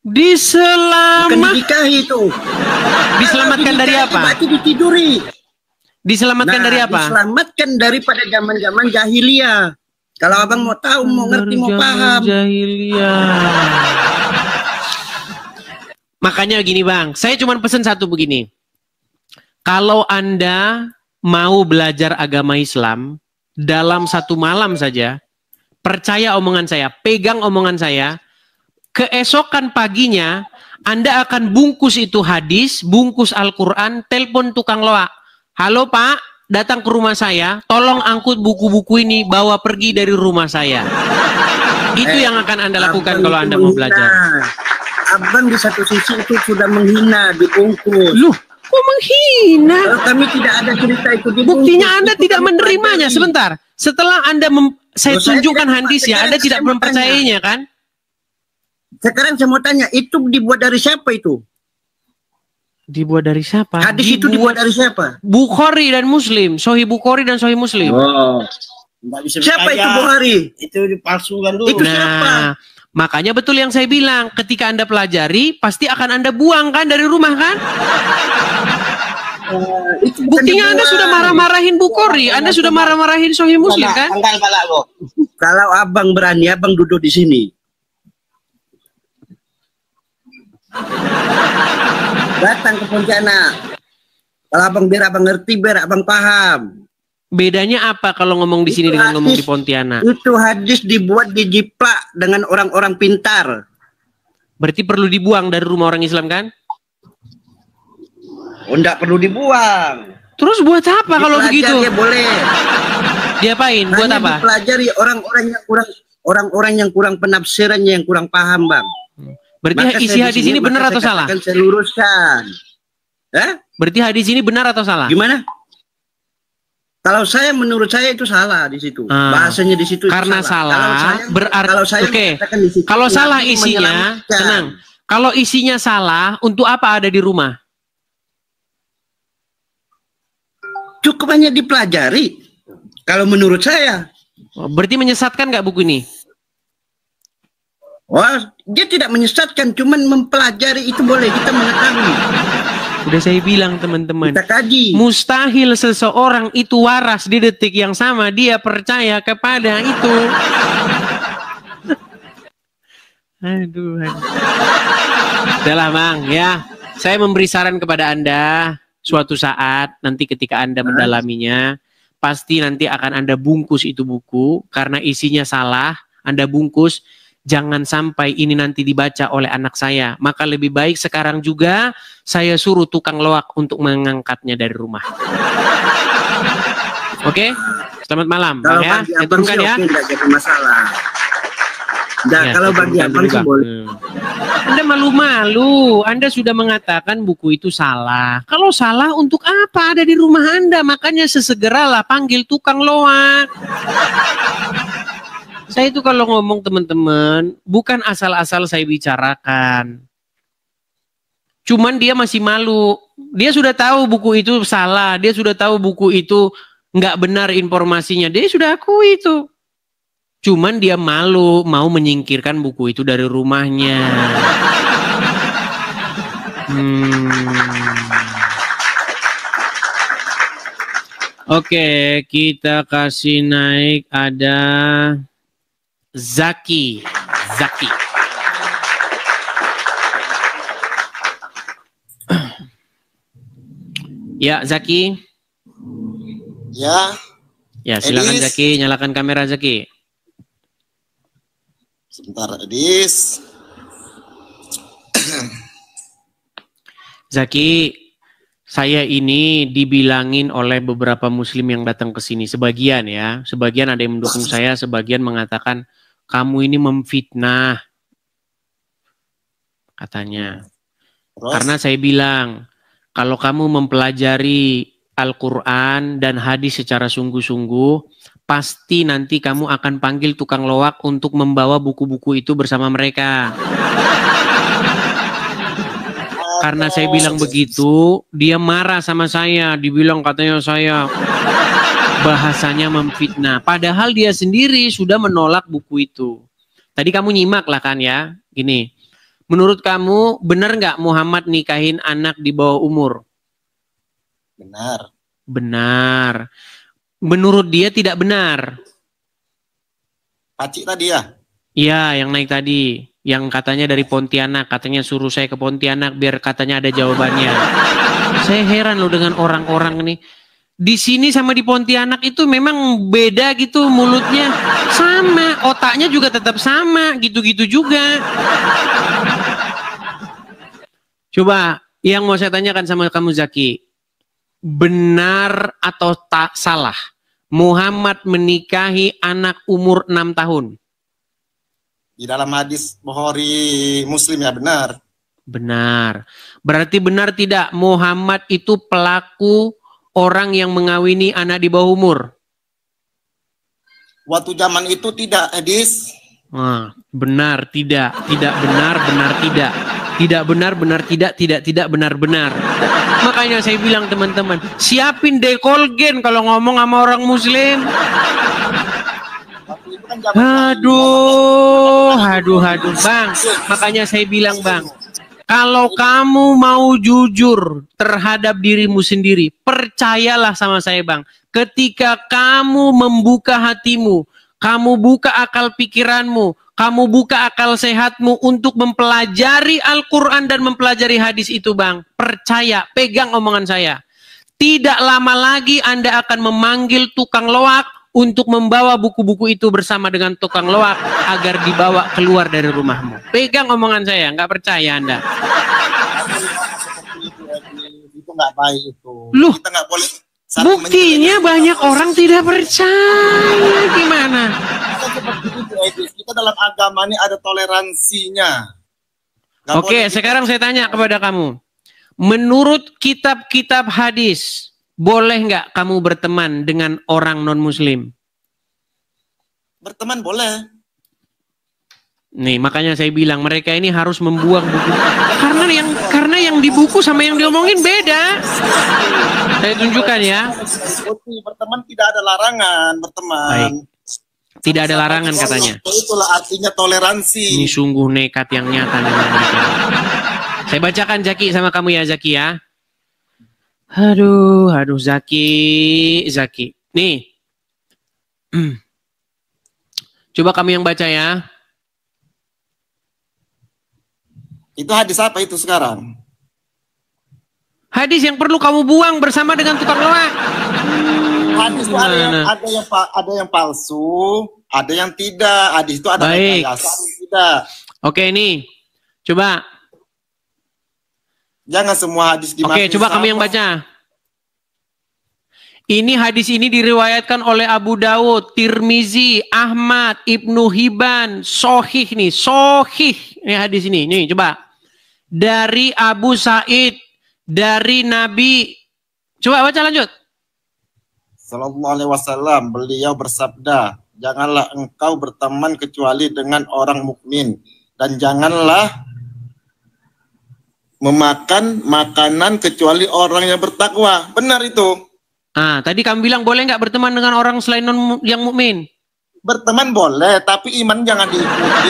Bukan dinikahi itu. Diselamatkan dari apa? Berarti ditiduri. Diselamatkan dari apa? Diselamatkan daripada zaman-zaman jahiliyah. Kalau Abang mau tahu, mau ngerti, mau paham. Jahiliyah. Makanya gini, Bang, saya cuma pesan satu begini. Kalau Anda mau belajar agama Islam dalam satu malam saja, percaya omongan saya, pegang omongan saya, keesokan paginya Anda akan bungkus itu hadis, bungkus Al-Quran, telepon tukang loak. Halo Pak, datang ke rumah saya, tolong angkut buku-buku ini, bawa pergi dari rumah saya. Itu yang akan Anda lakukan kalau Anda mau belajar. Abang di satu sisi itu sudah menghina, dibungkus. Loh, kok menghina? Kalau kami tidak ada cerita itu dibungkus. Buktinya Anda tidak menerimanya. Sebentar, setelah Anda saya tunjukkan hadisnya, Anda tidak mempercayainya kan? Sekarang saya mau tanya, itu dibuat dari siapa itu? Dibuat dari siapa? Hadis itu dibuat dari siapa? Bukhari dan Muslim, Sahih Bukhari dan Sahih Muslim. Oh, Siapa itu Bukhari? Itu dipalsukan dulu. Itu siapa? Makanya betul yang saya bilang, ketika Anda pelajari, pasti akan Anda buang kan dari rumah kan? Buktinya Anda sudah marah-marahin Bukhari, Anda sudah marah-marahin Sahih Muslim kan? Kalau abang berani, abang duduk di sini. Datang ke Pontianak. Kalau abang biar abang ngerti, biar abang paham. Bedanya apa kalau ngomong di sini dengan ngomong di Pontianak? Itu hadis dibuat dijiplak dengan orang-orang pintar. Berarti perlu dibuang dari rumah orang Islam kan? Oh, enggak perlu dibuang. Terus buat apa kalau begitu? Ya boleh. Diapain? Buat hanya apa? Dipelajari orang-orang yang kurang penafsirannya, yang kurang paham, Bang. Berarti maka isi hadis ini benar atau salah? Saya luruskan. Berarti hadis ini benar atau salah? Gimana? Kalau saya, menurut saya itu salah di situ. Bahasanya di situ karena salah. Berarti kalau salah isinya, tenang. Kalau isinya salah, untuk apa ada di rumah? Cukup hanya dipelajari. Kalau menurut saya. Berarti menyesatkan nggak buku ini? Wah, dia tidak menyesatkan, cuman mempelajari itu boleh, kita mengetahui. Udah saya bilang teman-teman, kita kaji. Mustahil seseorang itu waras di detik yang sama dia percaya kepada itu. Aduh. Udahlah Bang ya, saya memberi saran kepada Anda. Suatu saat nanti ketika Anda mendalaminya, pasti nanti akan Anda bungkus itu buku. Karena isinya salah, Anda bungkus. Jangan sampai ini nanti dibaca oleh anak saya. Maka lebih baik sekarang juga saya suruh tukang loak untuk mengangkatnya dari rumah. Oke? Selamat malam Bang ya. Saya turunkan ya. Tidak jadi masalah. Nah, ya, kalau bagi abang sih boleh. Anda malu-malu. Anda sudah mengatakan buku itu salah. Kalau salah, untuk apa ada di rumah Anda? Makanya sesegeralah panggil tukang loak. Saya itu kalau ngomong teman-teman, bukan asal-asal saya bicarakan. Cuman dia masih malu. Dia sudah tahu buku itu salah. Dia sudah tahu buku itu nggak benar informasinya. Dia sudah akui itu. Cuman dia malu mau menyingkirkan buku itu dari rumahnya. Oke, kita kasih naik ada Zaki. Ya, Zaki. Ya, silakan Edis. Zaki, nyalakan kamera Zaki. Sebentar, Edis. Zaki, saya ini dibilangin oleh beberapa muslim yang datang ke sini, sebagian ya, sebagian ada yang mendukung saya, sebagian mengatakan kamu ini memfitnah, katanya. Terus? Karena saya bilang, kalau kamu mempelajari Al-Quran dan hadis secara sungguh-sungguh, pasti nanti kamu akan panggil tukang loak untuk membawa buku-buku itu bersama mereka. Karena saya bilang begitu, dia marah sama saya. Dibilang katanya saya bahasanya memfitnah. Padahal dia sendiri sudah menolak buku itu. Tadi kamu nyimak lah kan ya. Gini, menurut kamu benar nggak Muhammad nikahin anak di bawah umur? Benar. Benar. Menurut dia tidak benar. Pacik tadi ya? Iya, yang naik tadi. Yang katanya dari Pontianak. Katanya suruh saya ke Pontianak biar katanya ada jawabannya. Saya heran loh dengan orang-orang ini. Di sini sama di Pontianak itu memang beda gitu mulutnya. Sama, otaknya juga tetap sama. Gitu-gitu juga. Coba, yang mau saya tanyakan sama kamu Zaki. Benar atau tak salah Muhammad menikahi anak umur 6 tahun? Di dalam hadis Bukhari Muslim ya benar. Benar. Berarti benar tidak Muhammad itu pelaku orang yang mengawini anak di bawah umur? Waktu zaman itu tidak, hadis. Benar tidak. Tidak benar, benar tidak. Tidak benar, benar tidak benar, benar. Makanya saya bilang teman-teman, siapin dekolgen kalau ngomong sama orang muslim. Aduh, Bang. Makanya saya bilang, Bang, kalau kamu mau jujur terhadap dirimu sendiri, percayalah sama saya, Bang. Ketika kamu membuka hatimu, kamu buka akal pikiranmu, kamu buka akal sehatmu untuk mempelajari Al-Quran dan mempelajari hadis itu, Bang. Percaya, pegang omongan saya. Tidak lama lagi Anda akan memanggil tukang loak untuk membawa buku-buku itu bersama dengan tukang loak agar dibawa keluar dari rumahmu. Pegang omongan saya, nggak percaya Anda. Itu nggak baik itu. Loh, kita nggak boleh. Buktinya banyak orang tidak percaya. Gimana? Kita dalam agama ini ada toleransinya. Oke, sekarang saya tanya kepada kamu. Menurut kitab-kitab hadis, boleh nggak kamu berteman dengan orang non-muslim? Berteman boleh. Nih, makanya saya bilang mereka ini harus membuang buku. Karena yang di buku sama yang diomongin beda. Saya tunjukkan ya. Berteman tidak ada larangan, berteman. Baik. Tidak ada larangan katanya. Itulah artinya toleransi. Ini sungguh nekat yang nyata dengan mereka. Saya bacakan Zaki sama kamu ya, Zaki ya. Aduh Zaki. Nih. Coba kami yang baca ya. Itu hadis apa itu sekarang? Hadis yang perlu kamu buang bersama dengan tukang loak. Hadis itu ada yang palsu, ada yang tidak. Hadis itu ada yang tidak. Oke, ini. Coba. Jangan semua hadis dimasuki. Oke, coba kami yang baca. Ini hadis ini diriwayatkan oleh Abu Dawud, Tirmizi, Ahmad, Ibnu Hibban, Sohih nih, Sohih. Ini hadis ini, nih coba. Dari Abu Sa'id, dari Nabi. Coba baca lanjut. Sallallahu alaihi wasallam, beliau bersabda, janganlah engkau berteman kecuali dengan orang mukmin, dan janganlah memakan makanan kecuali orang yang bertakwa. Benar itu. Ah, tadi kamu bilang boleh nggak berteman dengan orang selain yang mukmin? Berteman boleh, tapi iman jangan diikuti.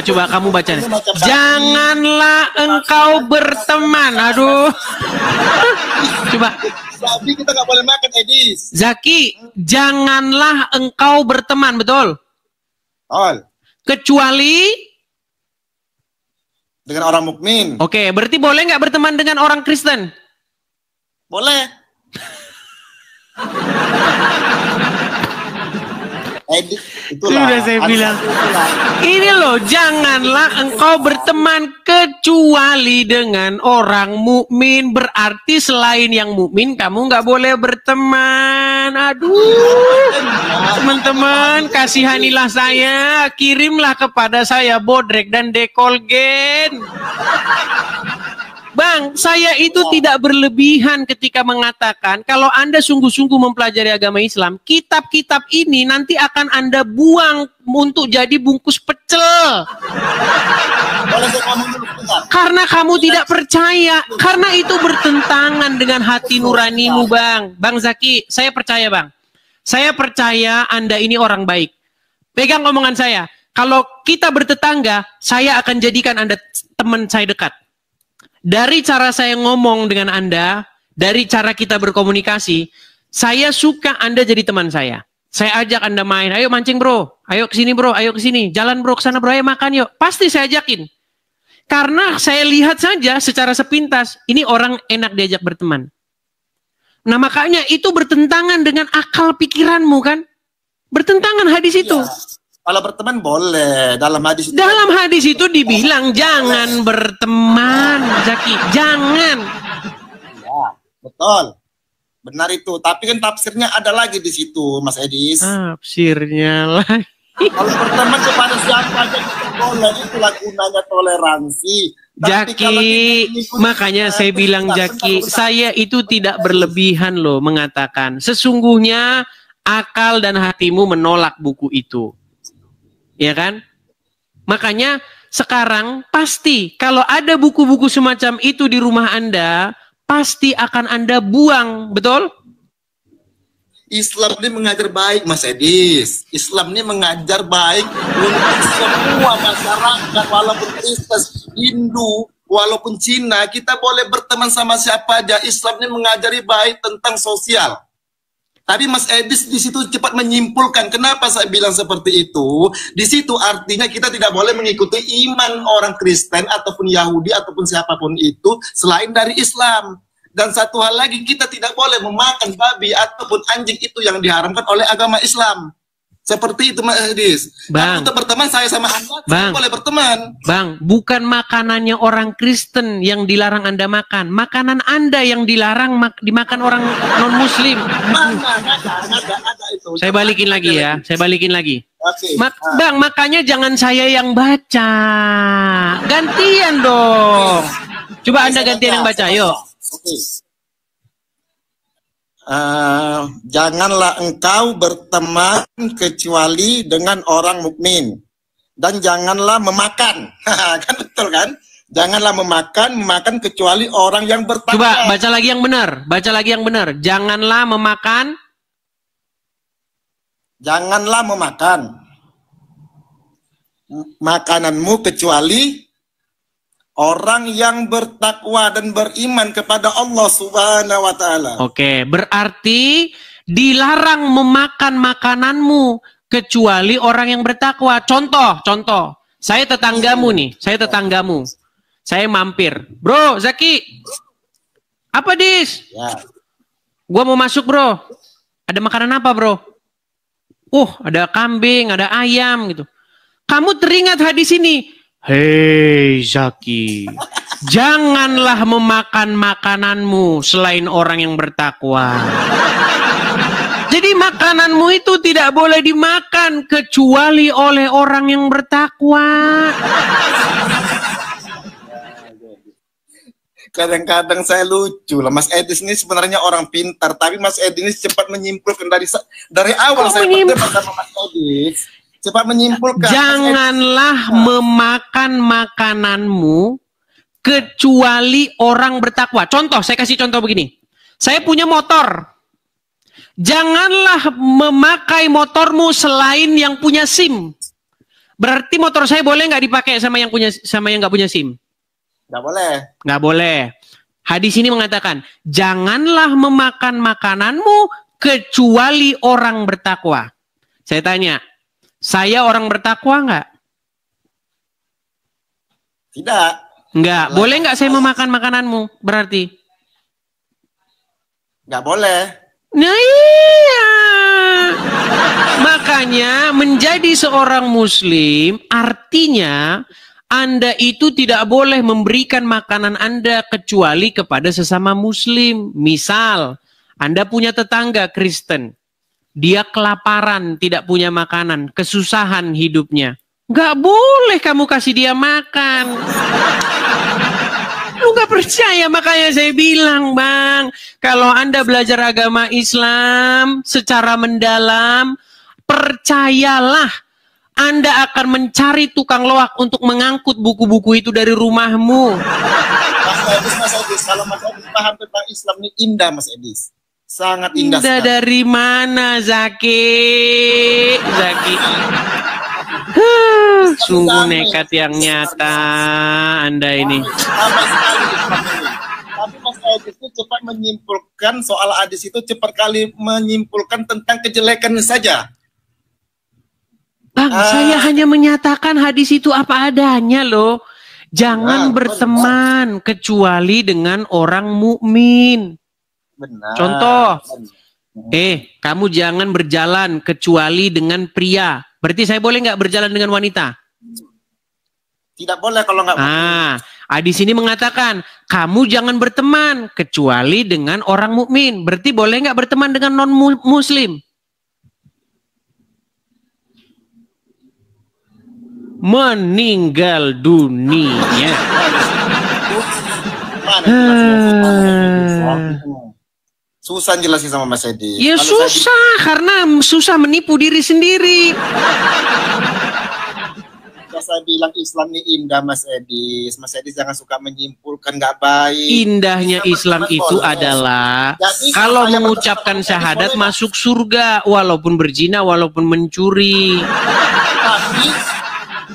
Coba kamu baca. Janganlah engkau berteman. Aduh. Coba. Tapi kita nggak boleh makan, Edis. Zaki, janganlah engkau berteman, betul? Kecuali dengan orang mukmin. Oke, berarti boleh nggak berteman dengan orang Kristen? Boleh. Sudah saya bilang. Ini loh, janganlah engkau berteman kecuali dengan orang mukmin. Berarti selain yang mukmin kamu nggak boleh berteman. Aduh, teman-teman, kasihanilah saya, kirimlah kepada saya bodrek dan dekolgen. Bang, saya itu tidak berlebihan ketika mengatakan kalau Anda sungguh-sungguh mempelajari agama Islam, kitab-kitab ini nanti akan Anda buang untuk jadi bungkus pecel. Karena kamu tidak percaya, karena itu bertentangan dengan hati nuranimu, Bang. Bang Zaki, saya percaya, Bang. Saya percaya Anda ini orang baik. Pegang omongan saya. Kalau kita bertetangga, saya akan jadikan Anda teman saya dekat. Dari cara saya ngomong dengan Anda, dari cara kita berkomunikasi, saya suka Anda jadi teman saya. Saya ajak Anda main, ayo mancing bro, ayo kesini bro, ayo kesini, jalan bro, kesana bro, ayo makan yuk. Pasti saya ajakin. Karena saya lihat saja secara sepintas, ini orang enak diajak berteman. Nah makanya itu bertentangan dengan akal pikiranmu kan? Bertentangan hadis itu. Kalau berteman boleh, dalam hadis itu. Dalam hadis itu dibilang jangan berteman, Zaki, jangan. Ya, betul. Benar itu, tapi kan tafsirnya ada lagi di situ, Mas Edis. Tafsirnya lagi. Kalau berteman kepada siapa aja itu boleh, itulah gunanya toleransi. Jaki, makanya saya bilang Jaki, saya itu tidak berlebihan loh mengatakan. Sesungguhnya akal dan hatimu menolak buku itu. Ya kan? Makanya sekarang pasti kalau ada buku-buku semacam itu di rumah Anda, pasti akan Anda buang, betul? Islam ini mengajar baik, Mas Edis. Islam ini mengajar baik untuk semua masyarakat, walaupun Kristen, Hindu, walaupun Cina, kita boleh berteman sama siapa aja. Islam ini mengajari baik tentang sosial. Tapi Mas Edis di situ cepat menyimpulkan. Kenapa saya bilang seperti itu? Di situ artinya kita tidak boleh mengikuti iman orang Kristen ataupun Yahudi ataupun siapapun itu selain dari Islam. Dan satu hal lagi, kita tidak boleh memakan babi ataupun anjing, itu yang diharamkan oleh agama Islam. Seperti itu Mas Edis. Bang, untuk berteman saya sama Anda, Bang, boleh berteman. Bang, bukan makanannya orang Kristen yang dilarang Anda makan. Makanan Anda yang dilarang dimakan orang non-Muslim. Ada itu. Saya balikin lagi ya. Saya balikin lagi. Oke. Bang, makanya jangan saya yang baca. Gantian dong. Coba Anda gantian yang baca, yuk. Oke. Janganlah engkau berteman kecuali dengan orang mukmin, dan janganlah memakan. Kan betul kan? Janganlah memakan kecuali orang yang bertakwa. Coba baca lagi yang benar. Baca lagi yang benar. Janganlah memakan. Janganlah memakan makananmu kecuali orang yang bertakwa dan beriman kepada Allah Subhanahu wa Ta'ala. Oke, berarti dilarang memakan makananmu kecuali orang yang bertakwa. Contoh. Saya tetanggamu nih, saya mampir. Bro, Zaki. Apa, Dis? Ya. Gua mau masuk, bro. Ada makanan apa, bro? Ada kambing, ada ayam gitu. Kamu teringat hadis ini? Hei Zaki, janganlah memakan makananmu selain orang yang bertakwa. Jadi makananmu itu tidak boleh dimakan kecuali oleh orang yang bertakwa. Kadang-kadang saya lucu lah, Mas Edis ini sebenarnya orang pintar, tapi Mas Edis ini cepat menyimpulkan dari awal. Saya berdebat sama Mas Edis. Cepat menyimpulkan. Janganlah memakan makananmu kecuali orang bertakwa. Contoh, saya kasih contoh begini. Saya punya motor. Janganlah memakai motormu selain yang punya SIM. Berarti motor saya boleh nggak dipakai sama yang nggak punya SIM? Nggak boleh. Nggak boleh. Hadis ini mengatakan, janganlah memakan makananmu kecuali orang bertakwa. Saya tanya, saya orang bertakwa nggak? Tidak. Nggak. Boleh nggak saya memakan makananmu? Berarti? Nggak boleh. Nah iya. Makanya menjadi seorang Muslim artinya Anda itu tidak boleh memberikan makanan Anda kecuali kepada sesama Muslim. Misal, Anda punya tetangga Kristen. Dia kelaparan, tidak punya makanan, kesusahan hidupnya. Nggak boleh kamu kasih dia makan. Lu nggak percaya, makanya saya bilang, Bang, kalau Anda belajar agama Islam secara mendalam, percayalah, Anda akan mencari tukang loak untuk mengangkut buku-buku itu dari rumahmu. Mas Edis, kalau Mas Edis paham tentang Islam ini indah, Mas Edis. Sangat indah. Indah dari mana, Zaki? Sungguh nekat yang nyata Anda ini. Tapi Mas Edis itu cepat menyimpulkan soal hadis itu, cepat kali menyimpulkan tentang kejelekannya saja. Bang, saya hanya menyatakan hadis itu apa adanya loh. Jangan berteman kecuali dengan orang mukmin. Benar. Contoh, kamu jangan berjalan kecuali dengan pria. Berarti saya boleh nggak berjalan dengan wanita? Tidak boleh kalau nggak. Hadis ini mengatakan kamu jangan berteman kecuali dengan orang mukmin. Berarti boleh nggak berteman dengan non Muslim? Meninggal dunia. Susah jelasin sama Mas Edis. Ya susah, karena susah menipu diri sendiri. saya bilang Islam ini indah, Mas Edis. Mas Edis jangan suka menyimpulkan, nggak baik. Indahnya Islam itu adalah jadi, kalau mengucapkan syahadat masuk surga, walaupun berzina, walaupun mencuri.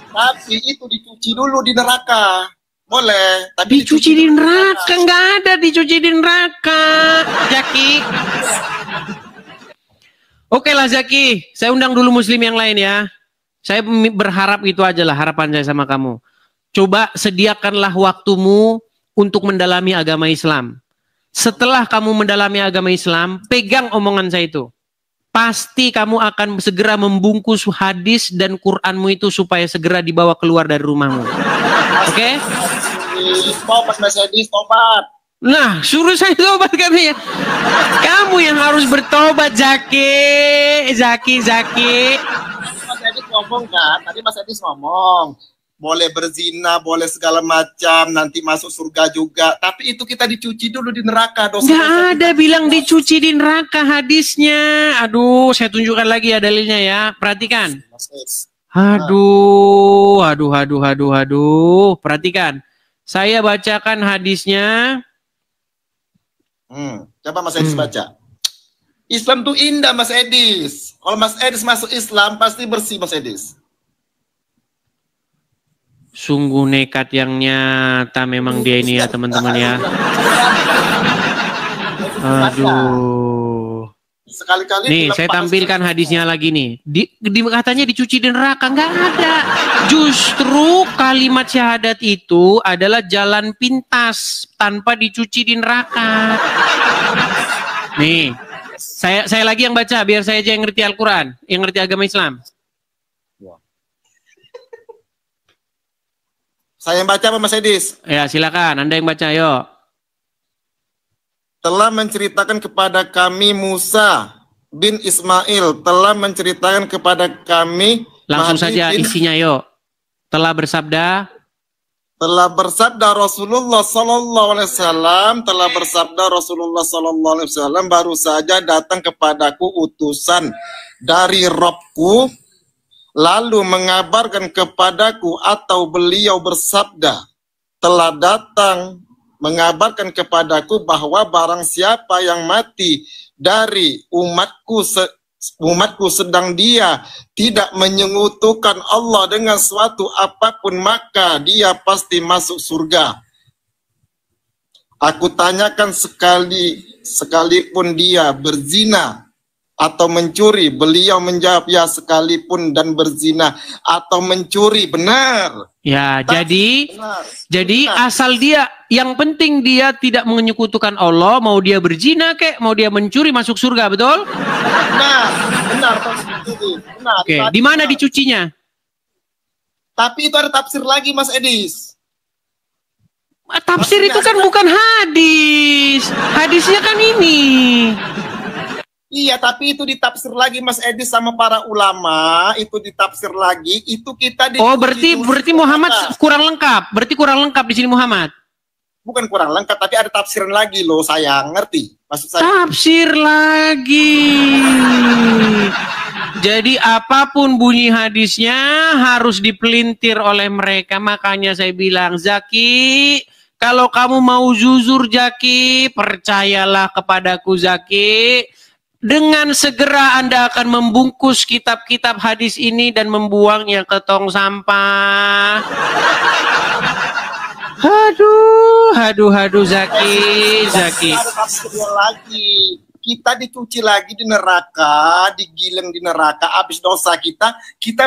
Tapi itu dicuci dulu di neraka. Boleh, tapi dicuci di neraka, nggak ada dicuci di neraka, Zaki. Oke lah Zaki, saya undang dulu muslim yang lain ya. Saya berharap itu aja lah harapan saya sama kamu. Coba sediakanlah waktumu untuk mendalami agama Islam. Setelah kamu mendalami agama Islam, pegang omongan saya itu. Pasti kamu akan segera membungkus hadis dan Qur'anmu itu supaya segera dibawa keluar dari rumahmu. Oke? Tobat Mas Edis, tobat. Nah, suruh saya tobat katanya. Kamu yang harus bertobat, Zaki. Mas Edis ngomong kan, tadi Mas Edis ngomong, boleh berzina, boleh segala macam, nanti masuk surga juga. Tapi itu kita dicuci dulu di neraka. Nggak ada bilang dicuci di neraka hadisnya. Aduh, saya tunjukkan lagi ya dalilnya ya. Perhatikan. Aduh. Perhatikan. Saya bacakan hadisnya. Coba Mas Edis baca. Islam tuh indah, Mas Edis. Kalau Mas Edis masuk Islam pasti bersih, Mas Edis. Sungguh nekat yang nyata memang dia ini ya teman-teman ya. Aduh. Sekali-kali nih saya tampilkan hadisnya lagi nih. Katanya dicuci di neraka, nggak ada. Justru kalimat syahadat itu adalah jalan pintas tanpa dicuci di neraka. Nih, saya lagi yang baca biar saya aja yang ngerti Al-Quran, yang ngerti agama Islam. Saya yang baca apa Mas Edis? Ya silakan, Anda yang baca, yuk. Telah menceritakan kepada kami Musa bin Ismail, telah menceritakan kepada kami. Langsung saja isinya, yuk. Telah bersabda Rasulullah Sallallahu Alaihi Wasallam, baru saja datang kepadaku utusan dari Robku, lalu mengabarkan kepadaku, atau beliau bersabda, telah datang mengabarkan kepadaku bahwa barang siapa yang mati dari umatku sedang dia tidak menyekutukan Allah dengan suatu apapun, maka dia pasti masuk surga. Aku tanyakan sekalipun dia berzina atau mencuri, beliau menjawab, ya sekalipun dan berzina atau mencuri, benar. Ya, jadi asal dia, yang penting dia tidak menyekutukan Allah, mau dia berzina kek, mau dia mencuri, masuk surga, betul? Benar. Oke, di mana dicucinya? Tapi itu ada tafsir lagi, Mas Edis. Tafsir itu kan bukan hadis. Hadisnya kan ini. Iya, tapi itu ditafsir lagi Mas Edis sama para ulama, itu ditafsir lagi, itu kita berarti Muhammad kurang lengkap. Berarti kurang lengkap di sini Muhammad. Bukan kurang lengkap, tapi ada tafsiran lagi loh, sayang, ngerti maksud saya? Tafsir lagi. Jadi apapun bunyi hadisnya harus dipelintir oleh mereka. Makanya saya bilang, Zaki, kalau kamu mau jujur Zaki, percayalah kepadaku Zaki. Dengan segera Anda akan membungkus kitab-kitab hadis ini dan membuangnya ke tong sampah. Aduh, Zaki. Ada tafsirnya lagi. Kita dicuci lagi di neraka, digiling di neraka, habis dosa kita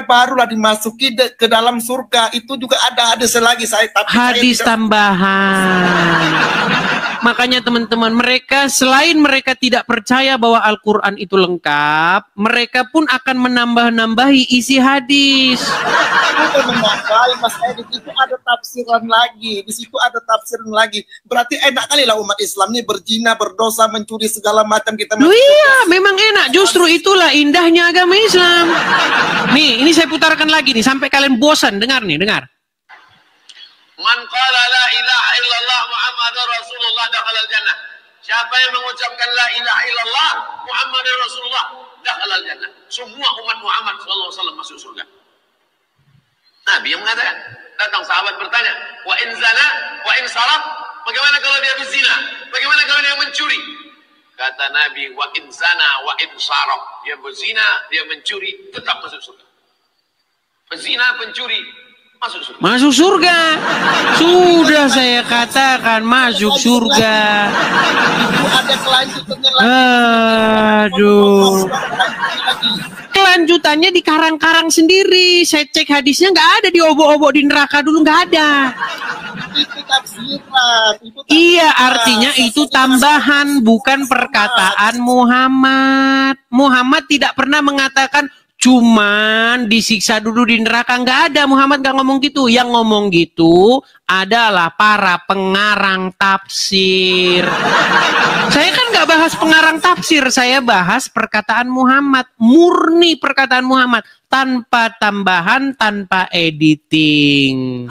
barulah dimasuki ke dalam surga. Itu juga ada lagi hadis tambahan. Makanya teman-teman, selain mereka tidak percaya bahwa Al-Quran itu lengkap, mereka pun akan menambah-nambahi isi hadis. Bukan menambahi, Mas Edis, itu ada tafsiran lagi. Di situ ada tafsiran lagi. Berarti enak kali lah umat Islam ini berzina, berdosa, mencuri segala macam kita. Iya, memang enak. Justru itulah indahnya agama Islam. Nih, ini saya putarkan lagi nih sampai kalian bosan. Dengar. Man qala la ilaha illallah Muhammadur Rasulullah dakhalal jannah. Siapa yang mengucapkan la ilaha illallah Muhammadur Rasulullah dakhalal jannah. Semua umat Muhammad sallallahu alaihi wasallam masuk surga. Nabi yang mengatakan. Datang sahabat bertanya, wa in zana, wa in saraf, bagaimana kalau dia berzina? Bagaimana kalau dia mencuri? Kata Nabi, wa in zana, wa in saraf, dia berzina, dia mencuri, tetap masuk surga. Pezina, pencuri, masuk surga. Masuk surga. Sudah saya katakan masuk surga. Itu ada kelanjutannya lagi. Aduh. Kelanjutannya di karang-karang sendiri. Saya cek hadisnya nggak ada, di obok-obok di neraka dulu nggak ada. Itu tafsiran. Iya, artinya itu tambahan, bukan perkataan Muhammad. Muhammad tidak pernah mengatakan cuman disiksa dulu di neraka, nggak ada. Muhammad nggak ngomong gitu. Yang ngomong gitu adalah para pengarang tafsir. Saya kan nggak bahas pengarang tafsir, saya bahas perkataan Muhammad, murni perkataan Muhammad, tanpa tambahan, tanpa editing.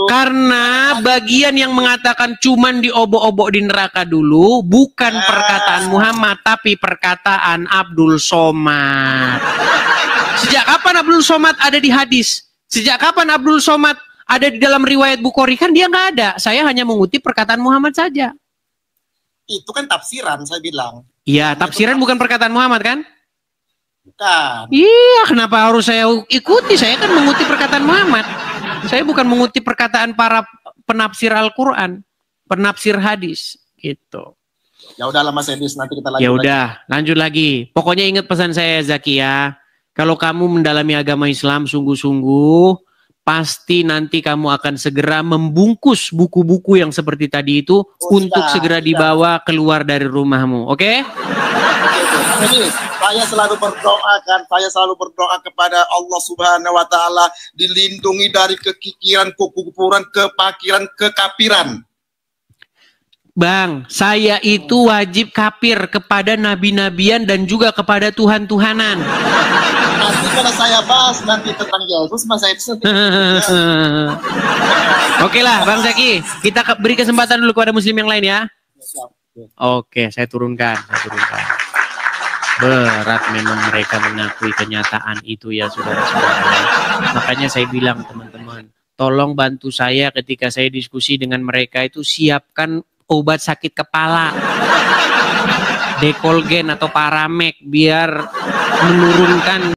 Karena bagian yang mengatakan cuman diobok-obok di neraka dulu bukan perkataan Muhammad, tapi perkataan Abdul Somad. Sejak kapan Abdul Somad ada di hadis? Sejak kapan Abdul Somad ada di dalam riwayat Bukhari? Kan dia nggak ada. Saya hanya mengutip perkataan Muhammad saja. Itu kan tafsiran, saya bilang. Iya, tafsiran bukan perkataan Muhammad kan? Bukan. Iya, kenapa harus saya ikuti? Saya kan mengutip perkataan Muhammad. Saya bukan mengutip perkataan para penafsir Al-Quran, penafsir hadis, gitu. Ya udahlah Mas Edis, nanti kita lanjut. Ya udah, lanjut lagi. Pokoknya ingat pesan saya, Zaki ya. Kalau kamu mendalami agama Islam sungguh-sungguh, pasti nanti kamu akan segera membungkus buku-buku yang seperti tadi itu untuk segera dibawa keluar dari rumahmu. Oke? Ini saya selalu berdoa kepada Allah Subhanahu wa taala dilindungi dari kekikiran, kekufuran, kepakiran, kekafiran. Bang, saya itu wajib kafir kepada nabi-nabian dan juga kepada Tuhan-Tuhanan. Nanti kalau saya bahas nanti tentang Yesus, Mas Edis. Oke lah, Bang Zaki, kita beri kesempatan dulu kepada muslim yang lain ya. Oke, saya turunkan. Berat memang mereka mengakui kenyataan itu ya saudara-saudara. Makanya saya bilang teman-teman, tolong bantu saya ketika saya diskusi dengan mereka itu, siapkan obat sakit kepala, Dekolgen atau Paramek, biar menurunkan